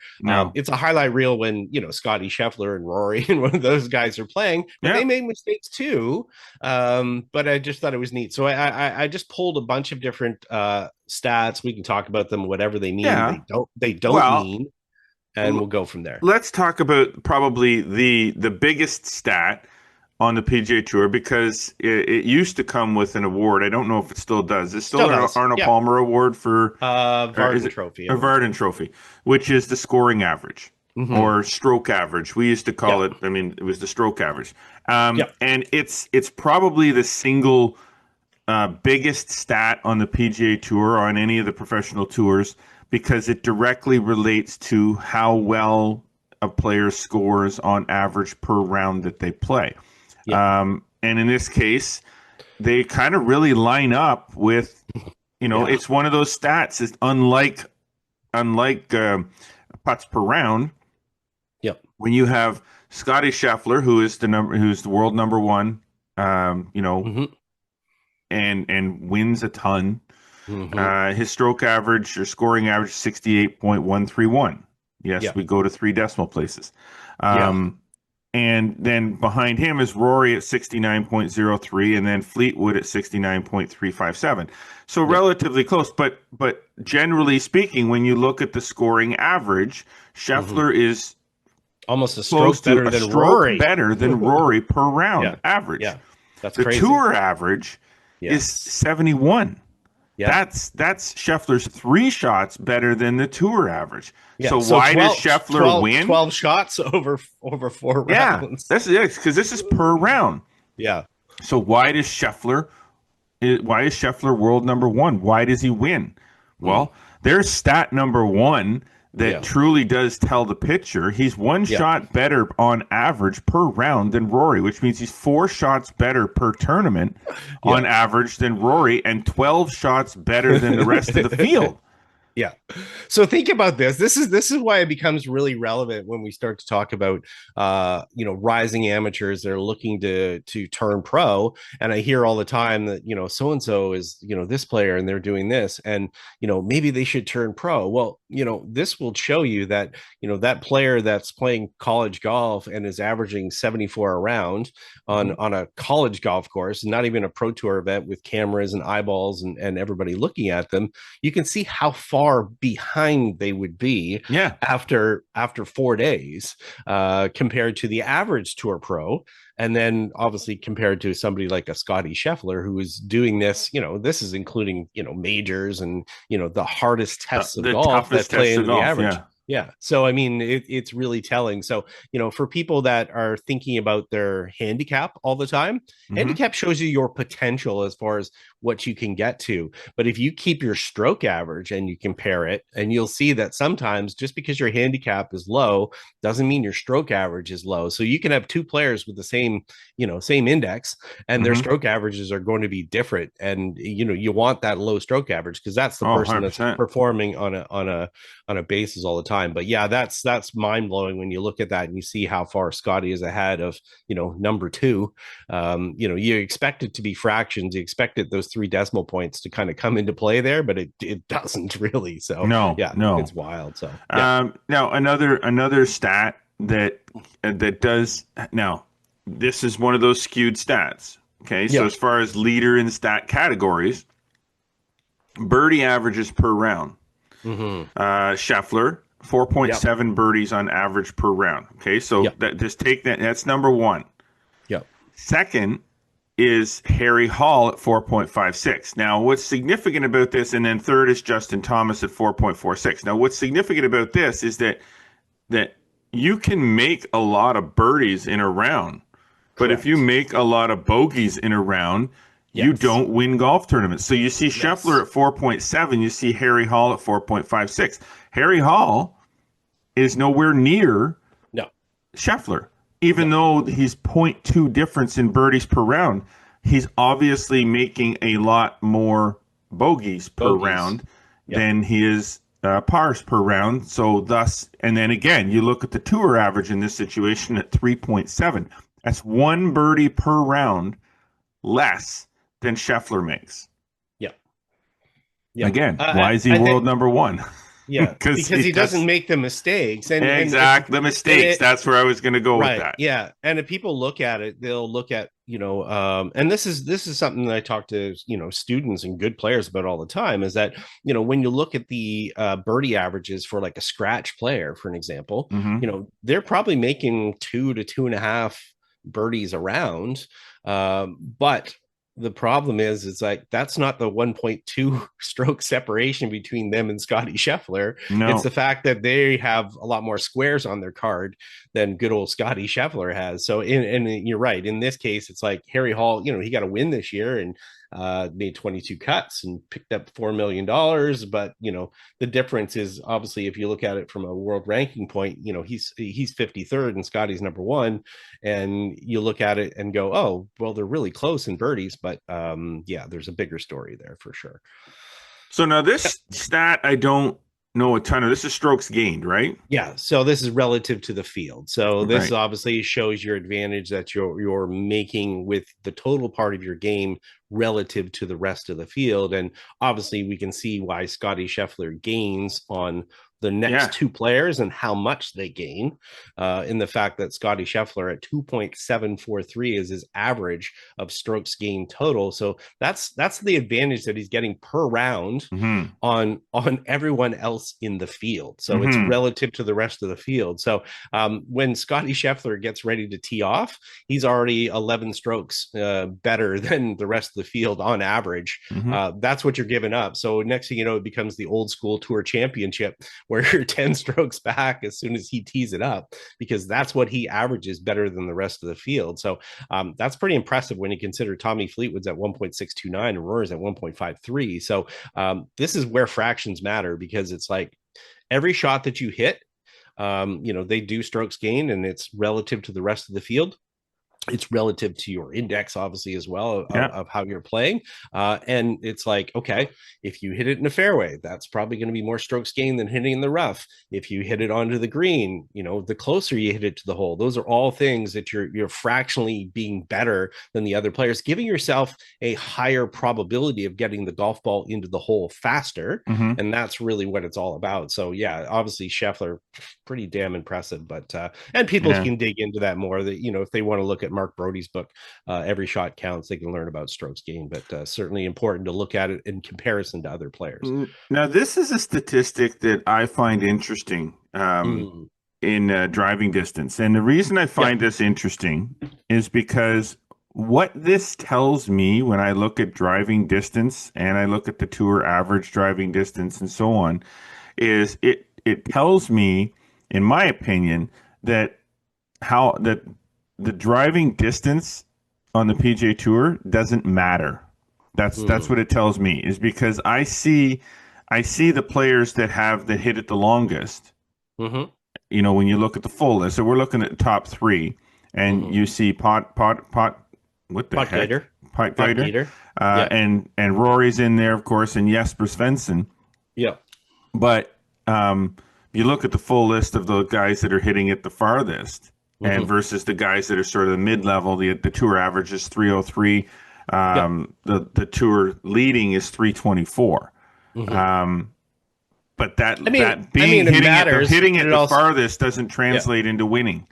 It's a highlight reel when Scotty Scheffler and Rory and one of those guys are playing, but they made mistakes too. But I just thought it was neat, so I just pulled a bunch of different stats. We can talk about them, whatever they mean. They don't mean. and we'll go from there.
Let's talk about probably the biggest stat on the PGA Tour, because it used to come with an award. I don't know if it still does. It's still an Arnold Palmer Award for
Vardon Trophy.
A Vardon Trophy, which is the scoring average or stroke average. We used to call it. I mean, it was the stroke average, and it's probably the single biggest stat on the PGA Tour, on any of the professional tours, because it directly relates to how well a player scores on average per round that they play. And in this case, they kind of really line up with, it's one of those stats. It's unlike putts per round.
Yep.
When you have Scotty Scheffler, who's the world number one, and wins a ton. His stroke average or scoring average 68.131. Yes, we go to 3 decimal places. And then behind him is Rory at 69.03, and then Fleetwood at 69.357. So relatively close, but generally speaking, when you look at the scoring average, Scheffler is
almost a stroke better than Rory.
Better than Rory per round average.
Yeah, that's
the
crazy.
tour average is 71. Yeah. That's Scheffler's 3 shots better than the tour average. Yeah. So why does Scheffler win?
12 shots over 4 rounds.
Because this is per round.
Yeah.
So why is Scheffler world number 1? Why does he win? Well, there's stat number 1 that truly does tell the picture. He's 1 shot better on average per round than Rory, which means he's 4 shots better per tournament on average than Rory, and 12 shots better than the rest of the field.
Yeah. So think about this. This is why it becomes really relevant when we start to talk about rising amateurs that are looking to turn pro. And I hear all the time that, so and so is, this player and they're doing this, and maybe they should turn pro. Well, this will show you that, that player that's playing college golf and is averaging 74 a round on a college golf course, not even a pro tour event with cameras and eyeballs and everybody looking at them, you can see how far behind they would be after 4 days compared to the average tour pro. And then obviously compared to somebody like a Scotty Scheffler, who is doing this, this is including, majors and, the hardest tests of golf that play into the average. Yeah. So, I mean, it's really telling. So, for people that are thinking about their handicap all the time, handicap shows you your potential as far as what you can get to. But if you keep your stroke average and you compare it, and you'll see that sometimes just because your handicap is low doesn't mean your stroke average is low. So you can have 2 players with the same index, and their stroke averages are going to be different. And, you want that low stroke average because that's the person 100%. That's performing on a basis all the time. But yeah, that's mind blowing when you look at that and you see how far Scotty is ahead of, number 2. You expect it to be fractions. You expected those 3 decimal points to kind of come into play there, but it doesn't really. So no, it's wild. So
now another stat that does, now this is one of those skewed stats. Okay, so as far as leader in stat categories, birdie averages per round. Scheffler 4.7 birdies on average per round. Okay, so just take that. That's number 1. Second is Harry Hall at 4.56. Now, what's significant about this, and then third is Justin Thomas at 4.46. Now, what's significant about this is that you can make a lot of birdies in a round, but if you make a lot of bogeys in a round, you don't win golf tournaments. So you see Scheffler at 4.7, you see Harry Hall at 4.56. Harry Hall is nowhere near Scheffler. Even though he's 0.2 difference in birdies per round, he's obviously making a lot more bogeys per round than he is pars per round. So thus, and then again, you look at the tour average in this situation at 3.7. That's 1 birdie per round less than Scheffler makes. Again, why is he world number 1?
Yeah, because he doesn't make the mistakes. And
exactly, the mistakes. That's where I was going to go with that.
Yeah, and if people look at it, they'll look at, and this is something that I talk to students and good players about all the time. Is that when you look at the birdie averages for like a scratch player, for an example, they're probably making 2 to 2.5 birdies around, but the problem is, it's like that's not the 1.2 stroke separation between them and Scotty Scheffler.
No.
It's the fact that they have a lot more squares on their card than good old Scotty Scheffler has. So, and you're right. In this case, it's like Harry Hall, he got a win this year and made 22 cuts and picked up $4 million. But, the difference is obviously, if you look at it from a world ranking point, he's 53rd and Scotty's number 1. And you look at it and go, oh, well, they're really close in birdies. But there's a bigger story there for sure.
So now this stat, I don't know a ton of. This is strokes gained, right?
Yeah. So this is relative to the field. So this obviously shows your advantage that you're making with the total part of your game relative to the rest of the field. And obviously we can see why Scotty Scheffler gains on the next two players and how much they gain in the fact that Scotty Scheffler at 2.743 is his average of strokes gained total. So that's the advantage that he's getting per round on everyone else in the field. So it's relative to the rest of the field. So when Scotty Scheffler gets ready to tee off, he's already 11 strokes better than the rest of the field on average. That's what you're giving up. So next thing you know, it becomes the old school tour championship where you're 10 strokes back as soon as he tees it up, because that's what he averages better than the rest of the field. So that's pretty impressive when you consider Tommy Fleetwood's at 1.629 and Rory's at 1.53. So this is where fractions matter, because it's like every shot that you hit, they do strokes gained, and it's relative to the rest of the field. It's relative to your index, obviously, as well, of how you're playing. And it's like, okay, if you hit it in a fairway, that's probably going to be more strokes gained than hitting in the rough. If you hit it onto the green, the closer you hit it to the hole, those are all things that you're fractionally being better than the other players, giving yourself a higher probability of getting the golf ball into the hole faster. And that's really what it's all about. So yeah, obviously Scheffler, pretty damn impressive, but and people can dig into that more, that if they want to look at Mark Brody's book, Every Shot Counts, they can learn about strokes gained, but certainly important to look at it in comparison to other players.
Now, this is a statistic that I find interesting in driving distance. And the reason I find this interesting is because what this tells me when I look at driving distance and I look at the tour average driving distance and so on, is it tells me, in my opinion, that the driving distance on the PGA Tour doesn't matter. That's what it tells me, is because I see the players that hit it the longest. When you look at the full list, so we're looking at the top 3, and you see Potgieter, and Rory's in there, of course, and Jesper Svensson. Yeah, but you look at the full list of the guys that are hitting it the farthest. And versus the guys that are sort of the mid-level, the tour average is 303. The tour leading is 324. But hitting it the farthest doesn't translate into winning.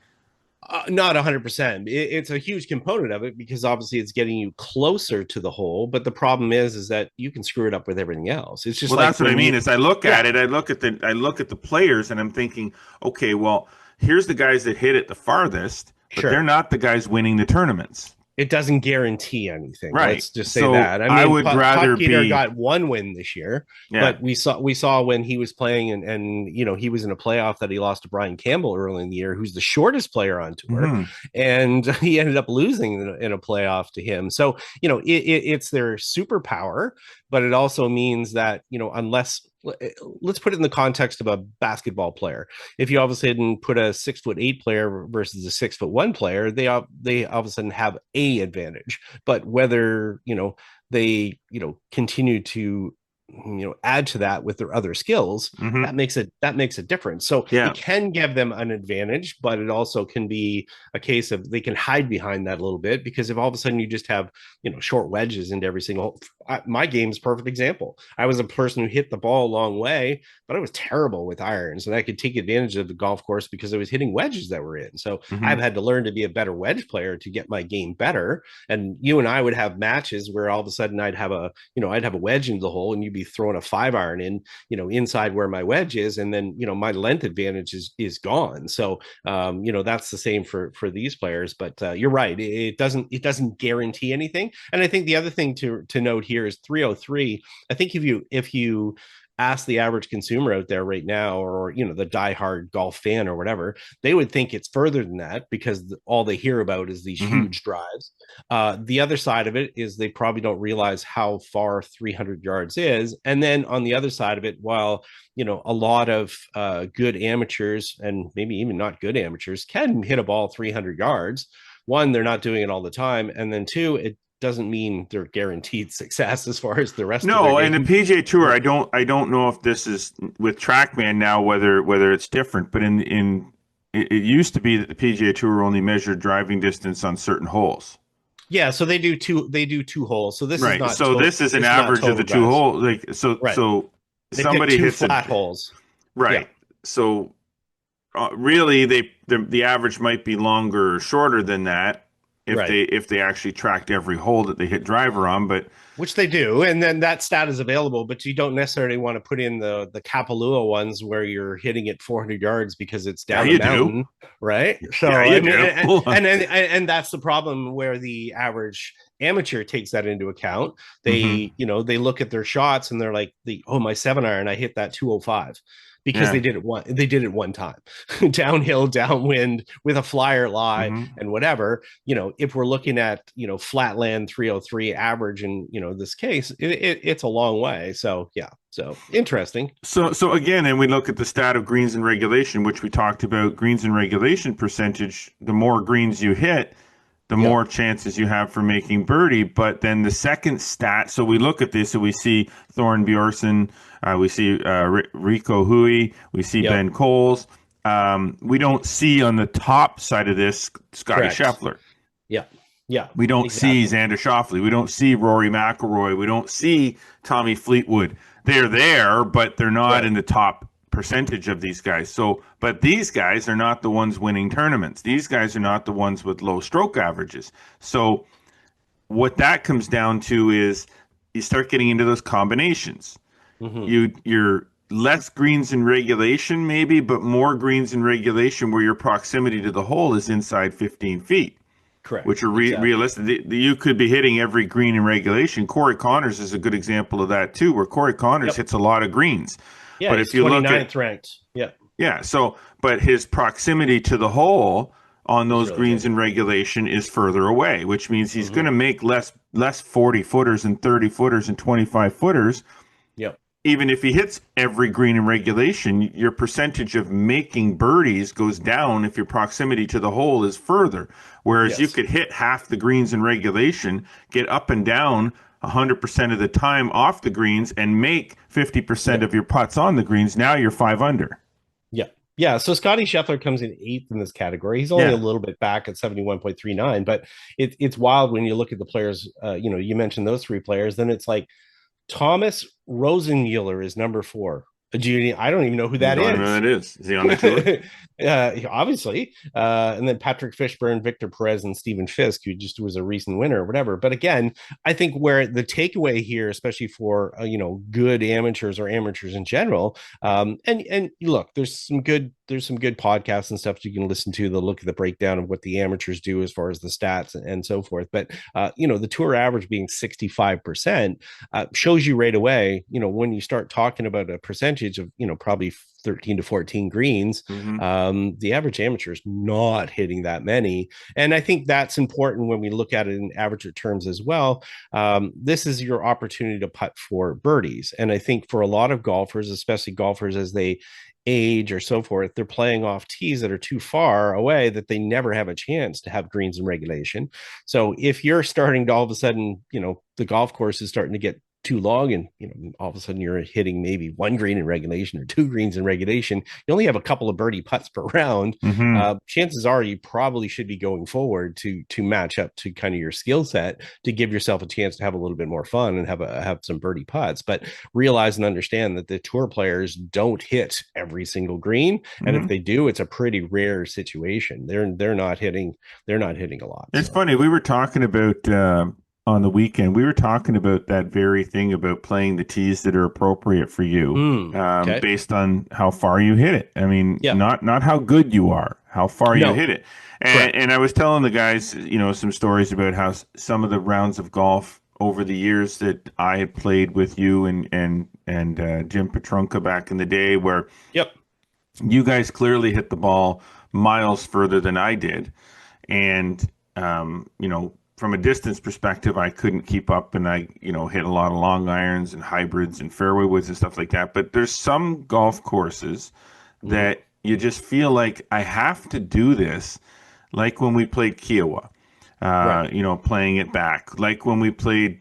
Not 100%. It's a huge component of it, because obviously it's getting you closer to the hole. But the problem is that you can screw it up with everything else. It's just
that's what I mean. Is I look at it, I look at the players, and I'm thinking, okay, well, here's the guys that hit it the farthest, but they're not the guys winning the tournaments.
It doesn't guarantee anything.
Right.
Let's just say that.
I would rather
Peter got 1 win this year, but we saw when he was playing and he was in a playoff that he lost to Brian Campbell early in the year, who's the shortest player on tour, and he ended up losing in a playoff to him. So, it's their superpower, but it also means that, unless, let's put it in the context of a basketball player. If you all of a sudden put a 6'8" player versus a 6'1" player, they all of a sudden have a advantage. But whether they continue to add to that with their other skills, that makes a difference. So it can give them an advantage, but it also can be a case of they can hide behind that a little bit, because if all of a sudden you just have short wedges into every single my game's perfect example. I was a person who hit the ball a long way, but I was terrible with irons, and I could take advantage of the golf course because I was hitting wedges that were in. So I've had to learn to be a better wedge player to get my game better. And you and I would have matches where all of a sudden I'd have a wedge into the hole, and you'd be throwing a 5-iron in, inside where my wedge is, and then my length advantage is gone. So that's the same for these players. But you're right, it doesn't guarantee anything. And I think the other thing to note here is 303. I think if you ask the average consumer out there right now, or the diehard golf fan or whatever, they would think it's further than that, because all they hear about is these huge drives. The other side of it is they probably don't realize how far 300 yards is. And then on the other side of it, while a lot of good amateurs, and maybe even not good amateurs, can hit a ball 300 yards, one, they're not doing it all the time, and then two, it doesn't mean they're guaranteed success as far as the rest of their game.
And the PGA Tour, I don't know if this is with TrackMan now, whether it's different, but it used to be that the PGA Tour only measured driving distance on certain holes.
Yeah, so they do two holes. So this is not
this is an average of the two holes. So somebody hits
flat holes.
Right. Yeah. So really the average might be longer or shorter than that. If they actually tracked every hole that they hit driver on, but
which they do, and then that stat is available, but you don't necessarily want to put in the Kapalua ones where you're hitting it 400 yards because it's down the mountain, right? So and that's the problem where the average amateur takes that into account. They they look at their shots and they're like, my 7-iron, I hit that 205. Because they did it one time, downhill, downwind, with a flyer lie and whatever. If we're looking at flatland 303 average in this case, it's a long way. So interesting.
So again, and we look at the stat of greens in regulation, which we talked about. Greens in regulation percentage. The more greens you hit, the more chances you have for making birdie. But then the second stat, so we look at this and we see Thorin Bjornsson, we see Rico Hui, we see Ben Coles. We don't see on the top side of this Scotty Scheffler.
Yeah.
We don't see Xander Schauffele. We don't see Rory McIlroy. We don't see Tommy Fleetwood. They're there, but they're not in the top percentage of these guys. So, but these guys are not the ones winning tournaments. These guys are not the ones with low stroke averages. So what that comes down to is you start getting into those combinations. You're less greens in regulation maybe, but more greens in regulation where your proximity to the hole is inside 15 feet.
Correct.
Which are realistic. You could be hitting every green in regulation. Corey Connors is a good example of that too, where Corey Connors hits a lot of greens.
Yeah,
but if you look at
ranked.
Yeah. So, but his proximity to the hole on those greens in regulation is further away, which means he's going to make less 40 footers and 30 footers and 25 footers.
Yep.
Even if he hits every green in regulation, your percentage of making birdies goes down if your proximity to the hole is further. Whereas you could hit half the greens in regulation, get up and down 100% of the time off the greens, and make 50% of your putts on the greens. Now you're 5 under.
Yeah. So Scotty Scheffler comes in 8th in this category. He's only a little bit back at 71.39, but it's wild when you look at the players. You mentioned those 3 players, then it's like Thomas Rosenmuller is number 4. I don't even know who that is.
I don't know who that is. Is he on the tour?
Obviously. And then Patrick Fishburne, Victor Perez, and Stephen Fisk, who just was a recent winner or whatever. But again, I think where the takeaway here, especially for good amateurs or amateurs in general, and look, there's some good podcasts and stuff you can listen to. They'll look at the breakdown of what the amateurs do as far as the stats and so forth. But the tour average being 65% shows you right away. When you start talking about a percentage of probably 13 to 14 greens, the average amateur is not hitting that many, and I think that's important when we look at it in average terms as well. This is your opportunity to putt for birdies, and I think for a lot of golfers, especially golfers as they age or so forth, they're playing off tees that are too far away that they never have a chance to have greens in regulation. So if you're starting to all of a sudden, the golf course is starting to get too long, and all of a sudden you're hitting maybe one green in regulation or two greens in regulation, you only have a couple of birdie putts per round. Chances are you probably should be going forward to match up to kind of your skill set, to give yourself a chance to have a little bit more fun and have some birdie putts. But realize and understand that the tour players don't hit every single green, and if they do, it's a pretty rare situation. They're not hitting a lot.
It's funny, we were talking about on the weekend, we were talking about that very thing, about playing the tees that are appropriate for you, based on how far you hit it. I mean, not how good you are, how far you hit it. And I was telling the guys, some stories about how some of the rounds of golf over the years that I had played with you and Jim Petrunka back in the day, where you guys clearly hit the ball miles further than I did. And, from a distance perspective, I couldn't keep up, and I, hit a lot of long irons and hybrids and fairway woods and stuff like that. But there's some golf courses that you just feel like I have to do this, like when we played Kiowa, playing it back, like when we played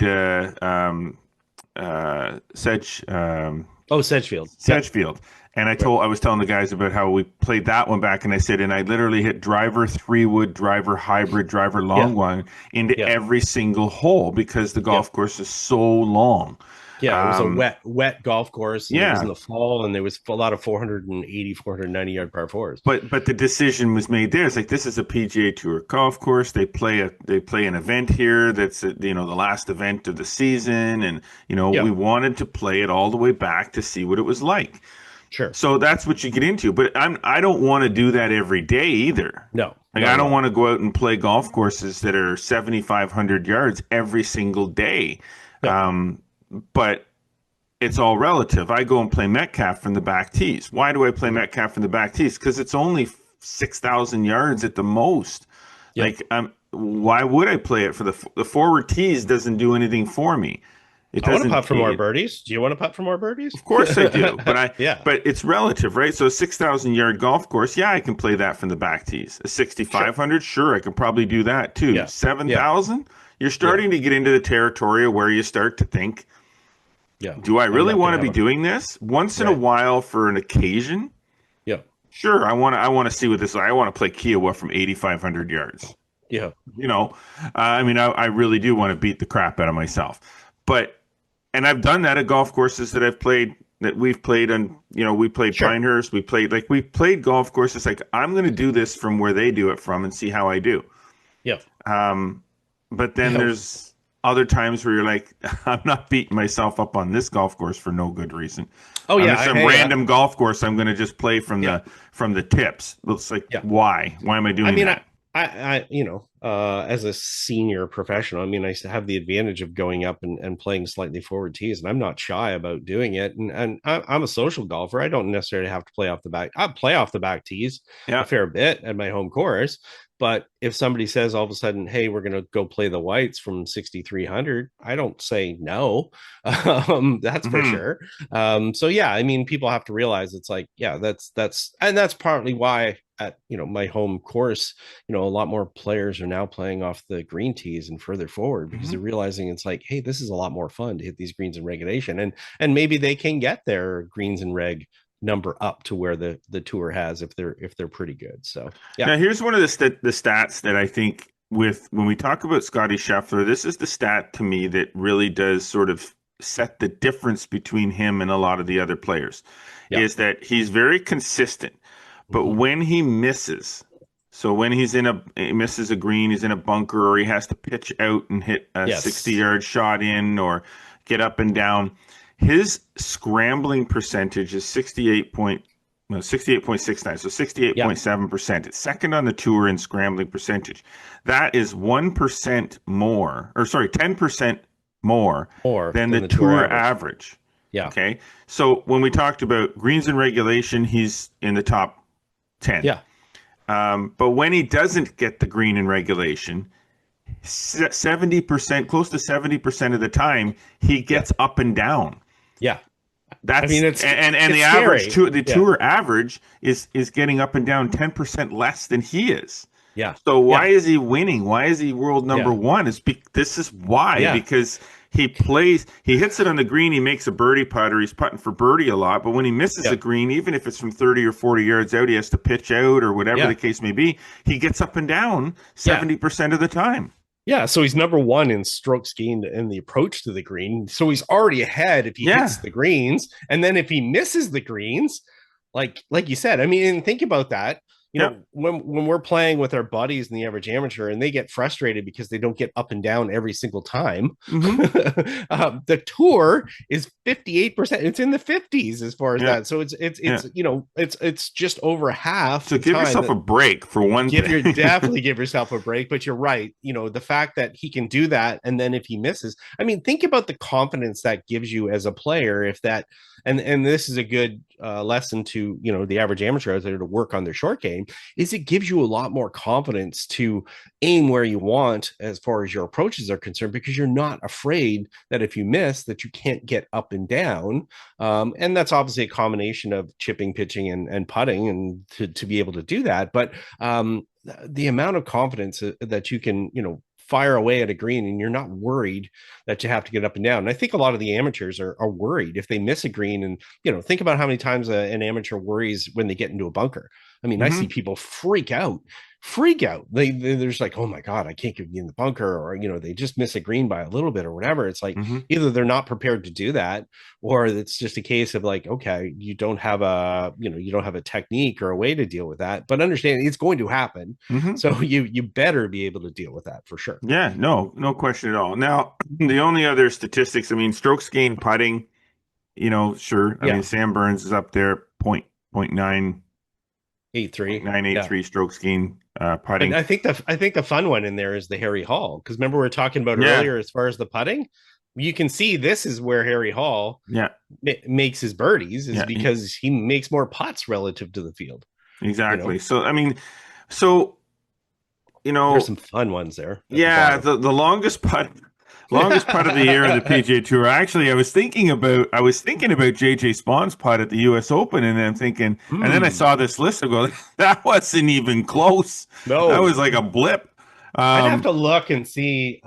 Sedgefield. And I was telling the guys about how we played that one back, and I said, and I literally hit driver 3-wood, driver hybrid, driver long one into every single hole, because the golf course is so long.
Yeah, it was a wet golf course. It was in the fall, and there was a lot of 480, 490 yard par fours.
But the decision was made there. It's like, this is a PGA Tour golf course. They play an event here that's the last event of the season, and we wanted to play it all the way back to see what it was like.
Sure.
So that's what you get into. But I don't want to do that every day either.
No.
I don't want to go out and play golf courses that are 7,500 yards every single day. No. But it's all relative. I go and play Metcalf from the back tees. Why do I play Metcalf from the back tees? Because it's only 6,000 yards at the most. Yep. Why would I play it for the forward tees? Doesn't do anything for me.
I want to putt for more birdies. Do you want to putt for more birdies?
Of course I do, but but it's relative, right? So a 6,000 yard golf course, I can play that from the back tees. A 6,500, sure, I could probably do that too. Yeah. 7,000, you're starting to get into the territory where you start to think, do I really want to be doing this once in a while for an occasion?
Yeah,
sure. I want to see what this is. I want to play Kiowa from 8,500 yards.
Yeah,
I really do want to beat the crap out of myself, and I've done that at golf courses that we've played on, we played Pinehurst, we played golf courses. Like, I'm going to do this from where they do it from and see how I do.
Yeah.
But then there's other times where you're like, I'm not beating myself up on this golf course for no good reason.
Oh yeah.
Some random golf course I'm going to just play from the tips. It's like, why am I doing that?
As a senior professional, I have the advantage of going up and playing slightly forward tees, and I'm not shy about doing it. And I'm a social golfer. I don't necessarily have to play off the back. I play off the back tees a fair bit at my home course. But if somebody says all of a sudden, hey, we're going to go play the whites from 6,300, I don't say no. That's for sure. People have to realize it's like, that's partly why at my home course, a lot more players are now playing off the green tees and further forward, because they're realizing it's like, hey, this is a lot more fun to hit these greens in regulation, and maybe they can get their greens in reg number up to where the tour has, if they're pretty good. So
now here's one of the stats that I think, when we talk about Scotty Scheffler, this is the stat to me that really does sort of set the difference between him and a lot of the other players, is that he's very consistent. But when he misses, so when he misses a green, he's in a bunker, or he has to pitch out and hit a 60-yard shot in, or get up and down, his scrambling percentage is 68.69, so 68.7%. It's second on the tour in scrambling percentage. That is 1% more, 10% more than the tour average.
Yeah.
Okay. So when we talked about greens in regulation, he's in the top 10.
Yeah.
But when he doesn't get the green in regulation, 70%, close to 70% of the time, he gets up and down.
Yeah.
That's it's the average tour average is getting up and down 10% less than he is.
Yeah.
So why is he winning? Why is he world number one? This is why, because he hits it on the green, he makes a birdie putt, or he's putting for birdie a lot. But when he misses a green, even if it's from 30 or 40 yards out, he has to pitch out or whatever the case may be. He gets up and down 70% of the time.
Yeah, so he's number one in strokes gained in the approach to the green. So he's already ahead if he hits the greens. And then if he misses the greens, like you said, I mean, think about that. You know, when we're playing with our buddies in the average amateur and they get frustrated because they don't get up and down every single time, the tour is 58%. It's in the 50s as far as that. So it's just over half.
So give yourself a break for one thing.
Definitely give yourself a break. But you're right. You know, the fact that he can do that, and then if he misses, I mean, think about the confidence that gives you as a player. If that, and this is a good lesson to, you know, the average amateur out there to work on their short game, is it gives you a lot more confidence to aim where you want as far as your approaches are concerned, because you're not afraid that if you miss that you can't get up and down. And that's obviously a combination of chipping, pitching, and putting, and to be able to do that. But the amount of confidence that you can, you know, fire away at a green and you're not worried that you have to get up and down. And I think a lot of the amateurs are worried if they miss a green. And, you know, think about how many times an amateur worries when they get into a bunker. I mean, I see people freak out. They're just like, oh my God, I can't get in the bunker, or, you know, they just miss a green by a little bit or whatever. It's like either they're not prepared to do that, or it's just a case of like, okay, you don't have a technique or a way to deal with that, but understand it's going to happen. So you better be able to deal with that for sure.
Yeah, no question at all. Now, the only other statistics, I mean, strokes gained putting, you know, sure. I mean, Sam Burns is up there, 983 strokes gained putting.
And I think the fun one in there is the Harry Hall, because remember we were talking about earlier as far as the putting. You can see this is where Harry Hall makes his birdies, because he makes more putts relative to the field.
Exactly.
You know?
So I mean, you know,
there's some fun ones there.
The longest putt of the year of the PGA Tour. Actually, I was thinking about JJ Spahn's putt at the U.S. Open, and I'm thinking, and then I saw this list. I go, that wasn't even close. No, that was like a blip.
I'd have to look and see.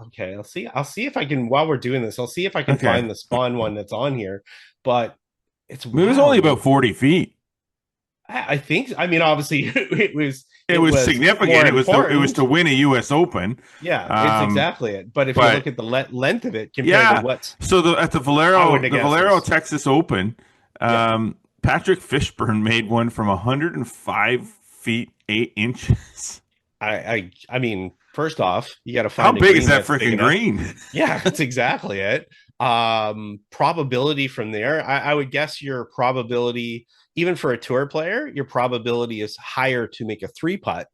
Okay, I'll see if I can. While we're doing this, I'll see if I can find the Spahn one that's on here. But it was
only about 40 feet.
I think. I mean, obviously, it was
significant. It was to win a U.S. Open.
Yeah, it's exactly it. But if you look at the length of it compared to what's
at the Valero Texas Open, Patrick Fishburne made one from 105 feet 8 inches.
I mean, first off, you got to find
how big is that freaking green?
Yeah, that's exactly it. Probability from there, I would guess your probability, even for a tour player, your probability is higher to make a 3-putt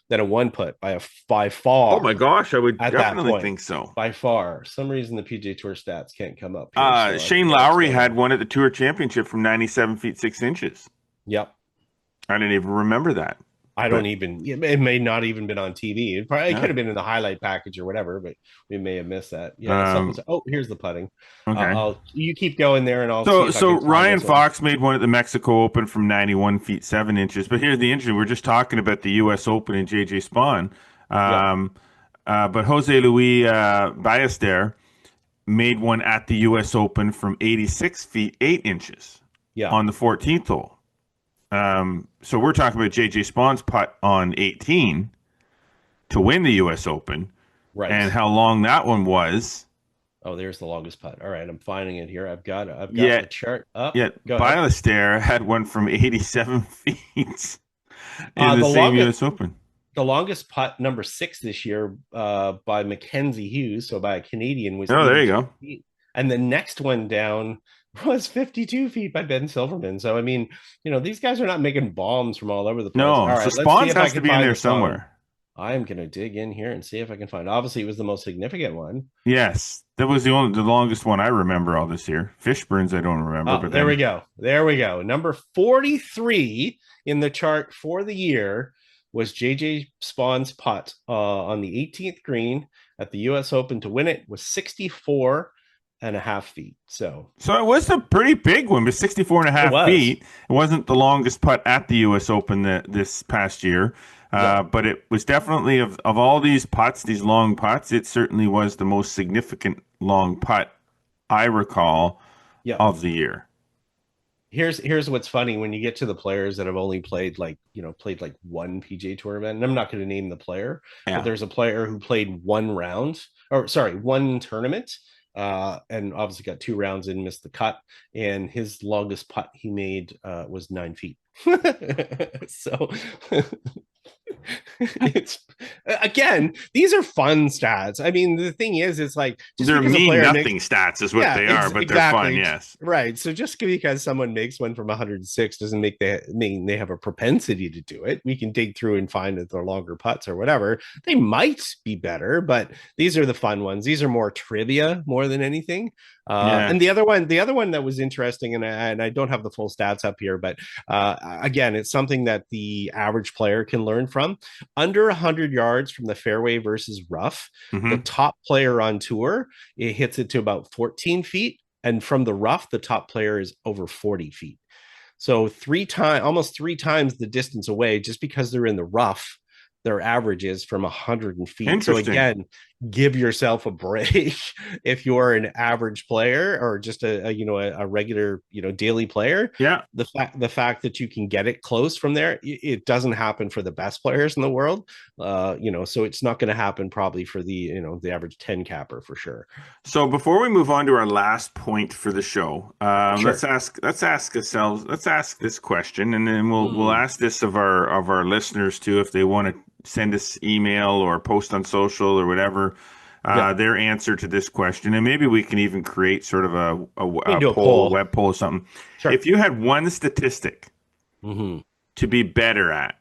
than a 1-putt by far.
Oh my gosh, I would definitely think so.
By far. For some reason the PGA Tour stats can't come up here,
Shane Lowry had one at the Tour Championship from 97 feet 6 inches.
Yep.
I didn't even remember that.
It may not even been on TV. It probably could have been in the highlight package or whatever, but we may have missed that. Yeah. Here's the putting.
Okay.
You keep going there, and I'll.
So Ryan Fox made one at the Mexico Open from 91 feet 7 inches. But here's the interesting. We're just talking about the U.S. Open and JJ Spawn. But Jose Luis Ballester made one at the U.S. Open from 86 feet 8 inches. On the 14th hole. So we're talking about JJ Spahn's putt on 18 to win the U.S. Open,
right?
And how long that one was.
Oh, there's the longest putt. All right, I'm finding it here. I've got the chart up.
Yeah, Ballester had one from 87 feet in the same U.S. Open.
The longest putt, number 6 this year, by Mackenzie Hughes, so by a Canadian, was.
Oh, there you go.
Feet. And the next one down was 52 feet by Ben Silverman. So, I mean, you know, these guys are not making bombs from all over the place.
No,
all right,
so Spahn has to be in there somewhere.
I'm going to dig in here and see if I can find. Obviously, it was the most significant one.
Yes, that was the longest one I remember all this year. Fishburne's I don't remember. But
there we go. Number 43 in the chart for the year was JJ Spahn's putt on the 18th green at the U.S. Open to win it was 64. 64.5 feet. So
it was a pretty big one, but 64.5 feet. It wasn't the longest putt at the U.S. Open this past year. But it was definitely, of all these putts, these long putts, it certainly was the most significant long putt I recall of the year.
Here's what's funny when you get to the players that have only played like one PGA Tour event, and I'm not going to name the player, but there's a player who played one tournament, and obviously got 2 rounds in, missed the cut, and his longest putt he made was 9 feet. So it's, again, these are fun stats. I mean, the thing is, it's like,
they're mean nothing stats is what they are, but they're fun. Yes,
right. So just because someone makes one from 106 doesn't mean they have a propensity to do it. We can dig through and find that they're longer putts or whatever. They might be better, but these are the fun ones. These are more trivia more than anything. And the other one that was interesting, and I don't have the full stats up here, but again, it's something that the average player can learn from. Under 100 yards from the fairway versus rough, the top player on tour, it hits it to about 14 feet, and from the rough, the top player is over 40 feet. So almost three times the distance away, just because they're in the rough. Their average is from 100 feet. So again, give yourself a break if you're an average player or just a regular daily player.
Yeah,
the fact that you can get it close from there, it doesn't happen for the best players in the world. So it's not going to happen probably for the average 10 capper for sure.
So before we move on to our last point for the show, let's ask this question, and then we'll ask this of our listeners too, if they want to send us email or post on social or whatever, their answer to this question. And maybe we can even create sort of a poll, web poll or something. Sure. If you had one statistic to be better at,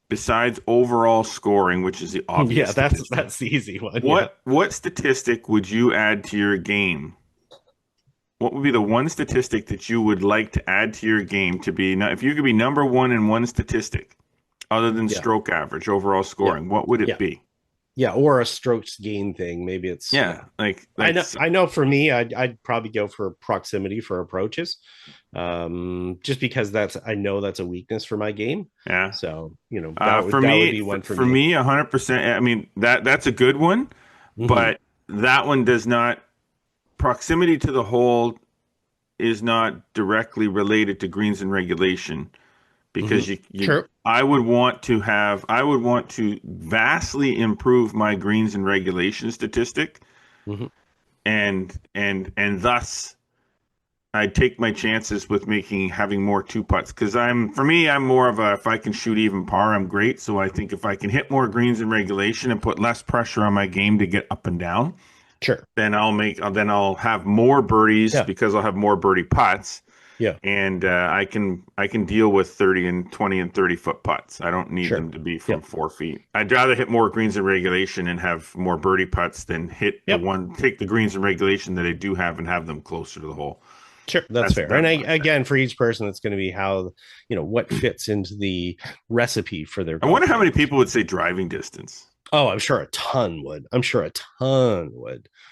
besides overall scoring, which is the obvious statistic,
that's the easy one.
What statistic would you add to your game? What would be the one statistic that you would like to add to your game to be, if you could be number one in one statistic, other than stroke average, overall scoring, what would it be?
Yeah, or a strokes gain thing. Maybe it's I know for me, I'd probably go for proximity for approaches, just because I know that's a weakness for my game. Yeah. So that would be one for me.
100%. I mean that's a good one, but that one does not. Proximity to the hole is not directly related to greens and regulation. Because I would want to vastly improve my greens and regulation statistic, and thus I'd take my chances with having more 2-putts. Because I'm more of a, if I can shoot even par, I'm great. So I think if I can hit more greens and regulation and put less pressure on my game to get up and down, then I'll have more birdies because I'll have more birdie putts.
Yeah,
and I can deal with 30 and 20 and 30 foot putts. I don't need them to be from 4 feet. I'd rather hit more greens in regulation and have more birdie putts than take the greens in regulation that I do have and have them closer to the hole.
Sure, that's fair. And again, for each person, it's going to be how what fits into the recipe for their.
I wonder how many people would say driving distance.
Oh, I'm sure a ton would.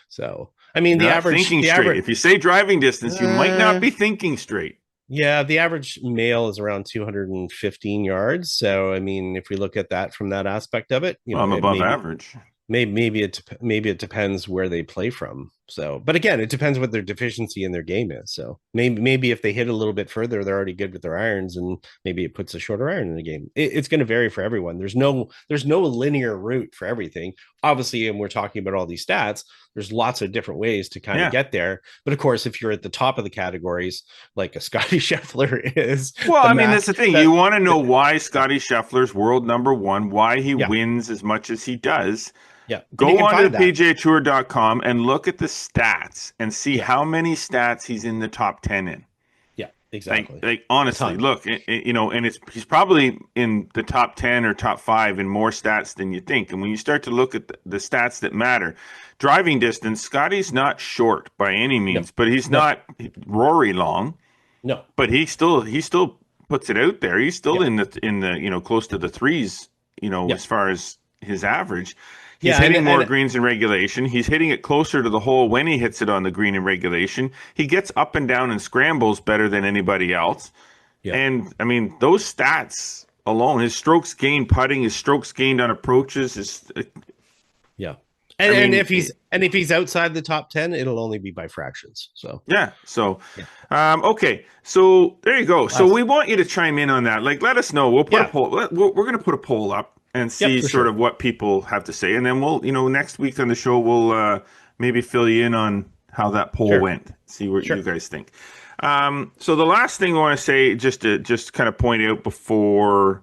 So. I mean, the average
thinking straight. If you say driving distance, you might not be thinking straight.
Yeah, the average male is around 215 yards. So, I mean, if we look at that from that aspect of it,
I'm above average.
Maybe it depends where they play from. So, but again, it depends what their deficiency in their game is. So maybe if they hit a little bit further, they're already good with their irons, and maybe it puts a shorter iron in the game. It's going to vary for everyone. There's no linear route for everything. Obviously, and we're talking about all these stats, there's lots of different ways to kind of get there. But of course, if you're at the top of the categories, like a Scotty Scheffler is,
that's the thing. You want to know why Scotty Scheffler's world number one, why he wins as much as he does.
Yeah.
Go on to PGAtour.com and look at the stats and see how many stats he's in the top 10 in.
Yeah, exactly.
Like honestly, look, and he's probably in the top 10 or top 5 in more stats than you think. And when you start to look at the stats that matter, driving distance, Scotty's not short by any means, but he's not Rory long.
No.
But he still puts it out there. He's still in the close to the threes, as far as his average. He's hitting more greens in regulation. He's hitting it closer to the hole when he hits it on the green in regulation. He gets up and down and scrambles better than anybody else. Yeah. And, I mean, those stats alone, his strokes gained putting, his strokes gained on approaches,
yeah. And if he's outside the top 10, it'll only be by fractions. So
yeah. So okay. So there you go. So we want you to chime in on that. Like, let us know. We'll put a poll. We're going to put a poll up and see sort of what people have to say, and then we'll, next week on the show we'll maybe fill you in on how that poll went. See what you guys think. So the last thing I want to say, just to kind of point out before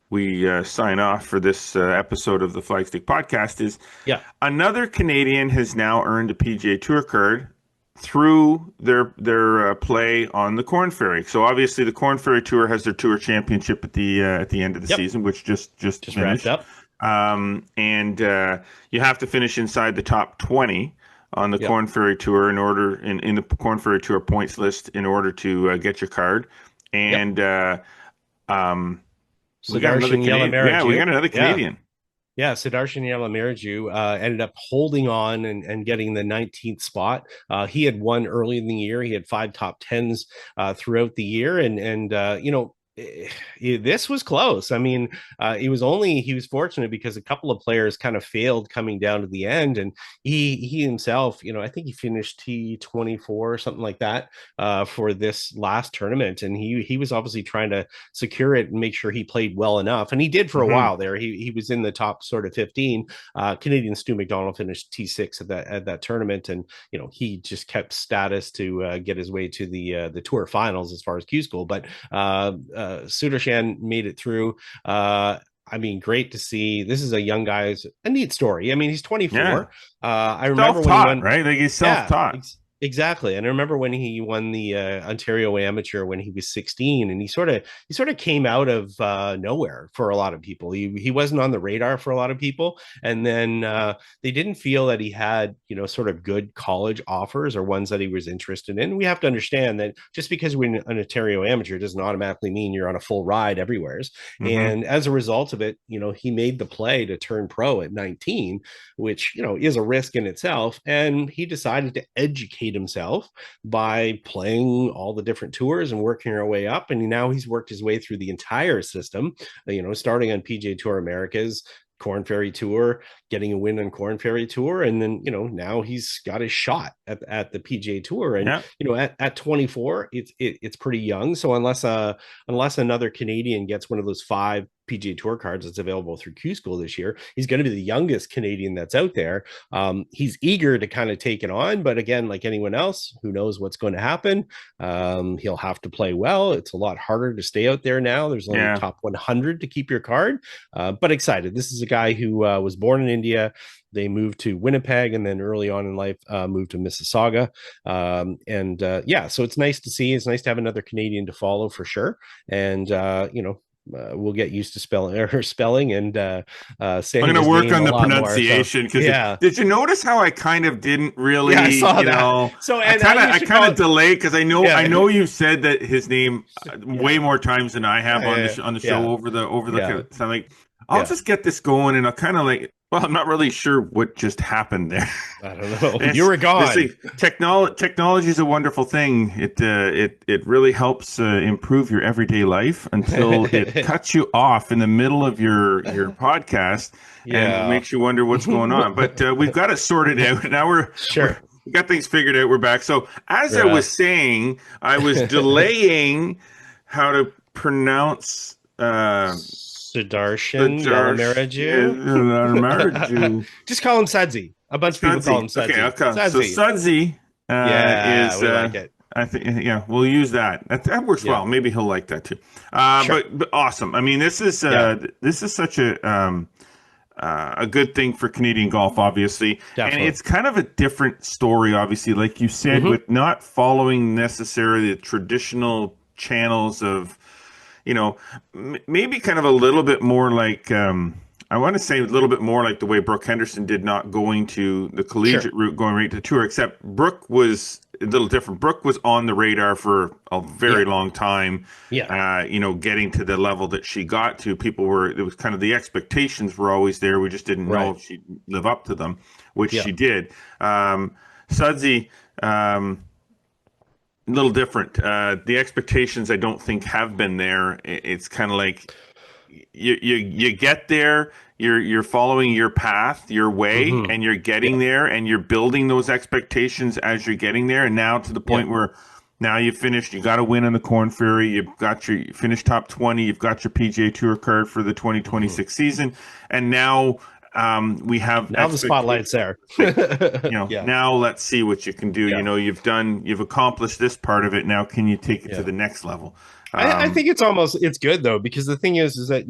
we sign off for this episode of the Flagstick Podcast is another Canadian has now earned a PGA Tour card through their play on the Korn Ferry. So obviously the Korn Ferry Tour has their Tour Championship at the end of the season, which just finished.
Wrapped up.
And you have to finish inside the top 20 on the Korn Ferry Tour in the Korn Ferry Tour points list in order to get your card. And
Sudarshan Yellamaraju.
Yeah, we got another Canadian.
Yeah, Sudarshan Yellamaraju ended up holding on and getting the 19th spot. He had won early in the year. He had 5 top 10s throughout the year. And this was close. I mean, he was fortunate because a couple of players kind of failed coming down to the end, and he himself, I think he finished T24 or something like that for this last tournament, and he was obviously trying to secure it and make sure he played well enough, and he did for a while there. He was in the top sort of 15. Canadian Stu McDonald finished T6 at that tournament, and he just kept status to get his way to the tour finals as far as Q School, but Sudarshan made it through. I mean, great to see. This is a young guy's a neat story. I mean, he's 24.
Yeah.
I remember when he won,
right? Like he's self-taught.
Exactly. And I remember when he won the Ontario Amateur when he was 16, and he sort of came out of nowhere for a lot of people. He wasn't on the radar for a lot of people. And then they didn't feel that he had, sort of good college offers or ones that he was interested in. We have to understand that just because we're an Ontario Amateur doesn't automatically mean you're on a full ride everywhere. And as a result of it, he made the play to turn pro at 19, which, is a risk in itself. And he decided to educate himself by playing all the different tours and working our way up, and now he's worked his way through the entire system, starting on PGA Tour Americas, Korn Ferry Tour, getting a win on Korn Ferry Tour, and then now he's got his shot at the PGA Tour, and at 24 it's pretty young. So unless another Canadian gets one of those 5 PGA Tour cards that's available through Q School this year, he's going to be the youngest Canadian that's out there. He's eager to kind of take it on, but again, like anyone else, who knows what's going to happen. He'll have to play well. It's a lot harder to stay out there now. There's only top 100 to keep your card, but excited. This is a guy who was born in India. They moved to Winnipeg, and then early on in life moved to Mississauga. So it's nice to see. It's nice to have another Canadian to follow for sure. And we'll get used to spelling and saying.
I'm going to work on the pronunciation because did you notice how I kind of didn't really?
Yeah, I saw that. So
I kind of delayed because I know you said that his name way more times than I have on the show over the. So I'm like, I'll just get this going, and I'll kind of like. Well, I'm not really sure what just happened there.
I don't know. You were gone.
Technology is a wonderful thing. It really helps improve your everyday life until it cuts you off in the middle of your podcast and makes you wonder what's going on. But we've got it sorted out. Now we got things figured out. We're back. So as I was saying, I was delaying how to pronounce.
Sudarshan Yellamaraju. Just call him Sudsy. A bunch of people call him Sudsy.
Okay, Sudsy. So Sudsy is.
We like it.
I think we'll use that. That works well. Maybe he'll like that too. But awesome. I mean, this is such a good thing for Canadian golf, obviously. Definitely. And it's kind of a different story, obviously, like you said, with not following necessarily the traditional channels of. Maybe kind of a little bit more like, I want to say a little bit more like the way Brooke Henderson did, not going to the collegiate route, going right to the tour, except Brooke was little different. Brooke was on the radar for a very long time.
Yeah.
Getting to the level that she got to, it was kind of the expectations were always there. We just didn't know if she'd live up to them, which she did. Sudsy, a little different. The expectations I don't think have been there. It's kind of like you get there. You're following your path, your way, and you're getting there, and you're building those expectations as you're getting there. And now to the point where now you've finished, you got to win on the Korn Ferry. You finished top 20. You've got your PGA Tour card for the 2026 season, and now we have
the spotlight's there.
Now let's see what you can do. You've accomplished this part of it. Now can you take it to the next level?
I think it's good though, because the thing is that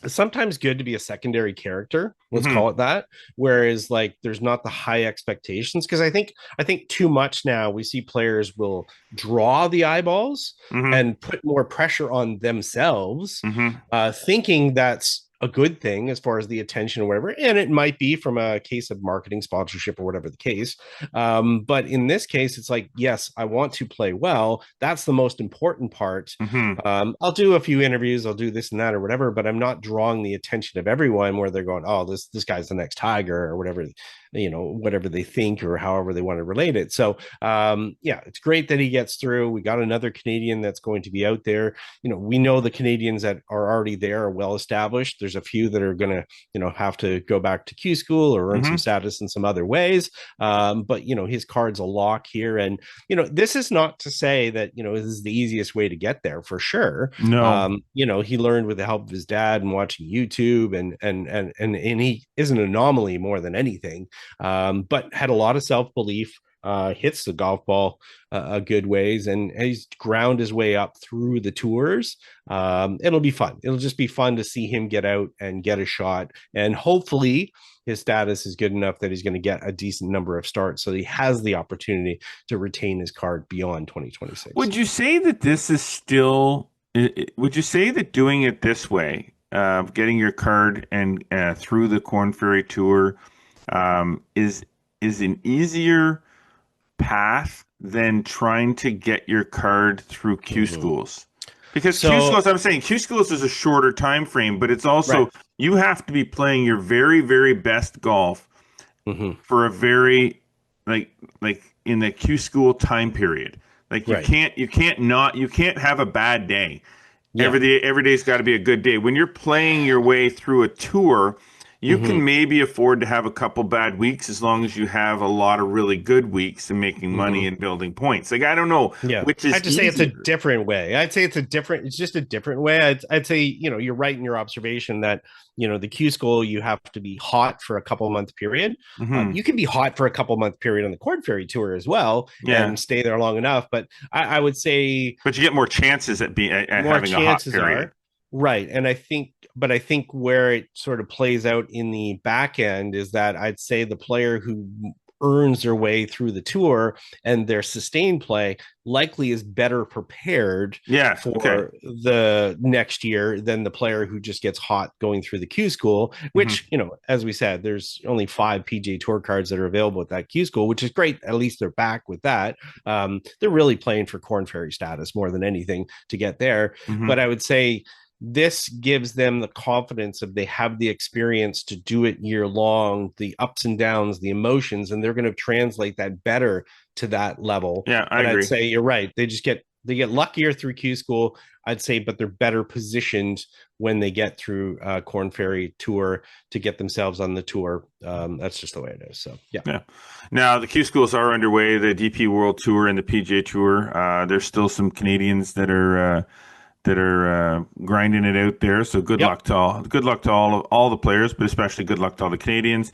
it's sometimes good to be a secondary character, let's call it that, whereas like there's not the high expectations, because I think too much now we see players will draw the eyeballs and put more pressure on themselves, thinking that's a good thing as far as the attention or whatever, and it might be from a case of marketing, sponsorship, or whatever the case, but in this case it's like, yes, I want to play well, that's the most important part. I'll do a few interviews, I'll do this and that or whatever, but I'm not drawing the attention of everyone where they're going, oh, this guy's the next Tiger or whatever, whatever they think or however they want to relate it. So it's great that he gets through. We got another Canadian that's going to be out there. We know the Canadians that are already there are well established. There's a few that are going to have to go back to Q school or earn some status in some other ways, but his card's a lock here. And this is not to say that this is the easiest way to get there, for sure.
No.
He learned with the help of his dad and watching YouTube, and he is an anomaly more than anything, but had a lot of self-belief, hits the golf ball a good ways, and he's ground his way up through the tours. It'll be fun. It'll just be fun to see him get out and get a shot, and hopefully his status is good enough that he's going to get a decent number of starts, so he has the opportunity to retain his card beyond 2026.
Would you say that this is still? Would you say that doing it this way, getting your card and through the Korn Ferry Tour, is an easier path than trying to get your card through Q schools? Because Q schools, I'm saying Q schools is a shorter time frame, but it's also you have to be playing your very, very best golf for a very like in the Q school time period. Like you can't have a bad day. Every day's got to be a good day. When you're playing your way through a tour, you can maybe afford to have a couple bad weeks as long as you have a lot of really good weeks and making money and building points. Like, I don't know which is
I'd just say it's a different way. It's just a different way. I'd say, you're right in your observation that, the Q school, you have to be hot for a couple month period. You can be hot for a couple month period on the Korn Ferry Tour as well and stay there long enough. But I would say,
but you get more chances at having a hot period.
Right. And I think where it sort of plays out in the back end is that I'd say the player who earns their way through the tour and their sustained play likely is better prepared for the next year than the player who just gets hot going through the Q school, which, as we said, there's only 5 PGA Tour cards that are available at that Q school, which is great. At least they're back with that. They're really playing for Korn Ferry status more than anything to get there. But I would say this gives them the confidence of they have the experience to do it year long, the ups and downs, the emotions, and they're going to translate that better to that level.
Yeah, I agree.
I'd say you're right. They get luckier through Q school, I'd say, but they're better positioned when they get through Korn Ferry Tour to get themselves on the tour. That's just the way it is. So, yeah.
Now, the Q schools are underway, the DP World Tour and the PGA Tour. There's still some Canadians that are grinding it out there. So good luck to all the players, but especially good luck to all the Canadians.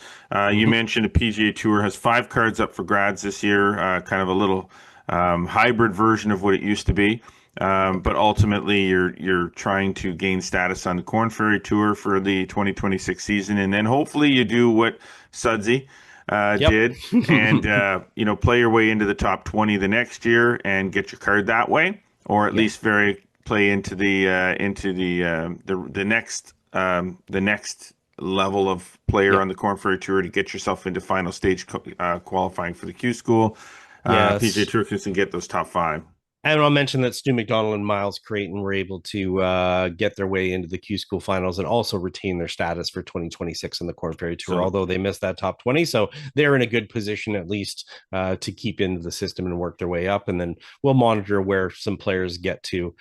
You mentioned the PGA Tour has 5 cards up for grabs this year, kind of a little hybrid version of what it used to be. But ultimately, you're trying to gain status on the Korn Ferry Tour for the 2026 season, and then hopefully you do what Sudsy did, and play your way into the top 20 the next year and get your card that way, or at least play into the next level of player on the Korn Ferry Tour to get yourself into final stage qualifying for the Q school. PGA Tour can get those top 5.
And I'll mention that Stu McDonald and Miles Creighton were able to get their way into the Q School finals and also retain their status for 2026 in the Korn Ferry Tour, although they missed that top 20. So they're in a good position, at least, to keep into the system and work their way up. And then we'll monitor where some players get to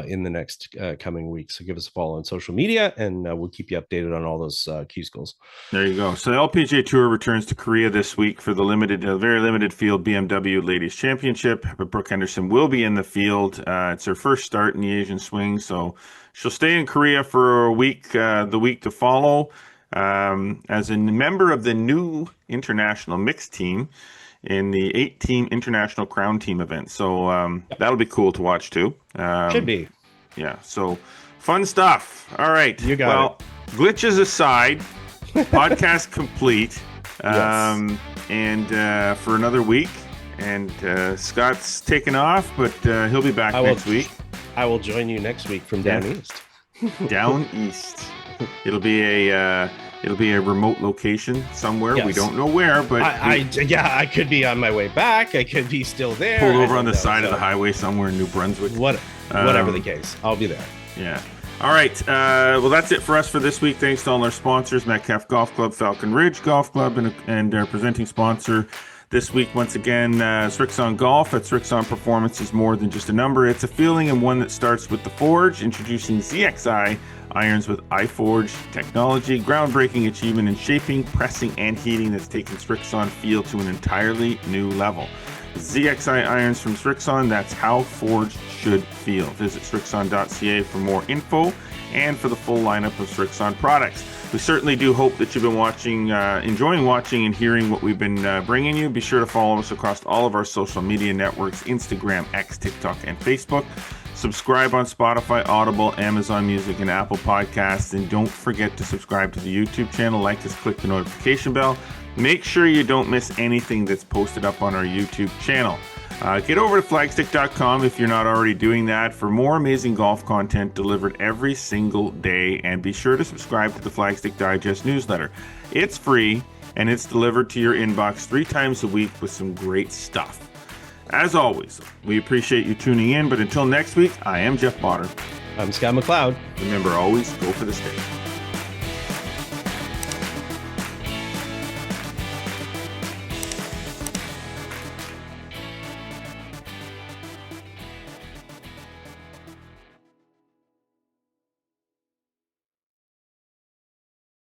in the next coming weeks. So give us a follow on social media, and we'll keep you updated on all those Q Schools. There
you go. So the LPGA Tour returns to Korea this week for the very limited field BMW Ladies Championship. But Brooke Henderson will be in the field. It's her first start in the Asian swing, so she'll stay in Korea for a week, the week to follow, as a member of the new international mixed team in the 8-team international crown team event. So that'll be cool to watch too.
Should be.
Yeah, so fun stuff. All right.
You got it.
Glitches aside, podcast complete. And for another week. And Scott's taken off, but he'll be back next week.
I will join you next week from down east.
Down east. It'll be a remote location somewhere. Yes. We don't know where, but
I could be on my way back. I could be still there.
Pulled over on the side of the highway somewhere in New Brunswick.
Whatever the case, I'll be there.
Yeah. All right. Well, that's it for us for this week. Thanks to all our sponsors: Metcalf Golf Club, Falcon Ridge Golf Club, and our presenting sponsor this week, once again, Srixon Golf. At Srixon, performance is more than just a number. It's a feeling, and one that starts with the Forge. Introducing ZXi irons with iForge technology. Groundbreaking achievement in shaping, pressing, and heating that's taken Srixon feel to an entirely new level. ZXi irons from Srixon, that's how forged should feel. Visit Srixon.ca for more info and for the full lineup of Srixon products. We certainly do hope that you've been enjoying watching and hearing what we've been bringing you. Be sure to follow us across all of our social media networks: Instagram, X, TikTok, and Facebook. Subscribe on Spotify, Audible, Amazon Music, and Apple Podcasts. And don't forget to subscribe to the YouTube channel. Like us, click the notification bell. Make sure you don't miss anything that's posted up on our YouTube channel. Get over to flagstick.com if you're not already doing that for more amazing golf content delivered every single day. And be sure to subscribe to the Flagstick Digest newsletter. It's free, and it's delivered to your inbox 3 times a week with some great stuff. As always, we appreciate you tuning in. But until next week, I am Jeff Botter.
I'm Scott McLeod.
Remember, always go for the stake.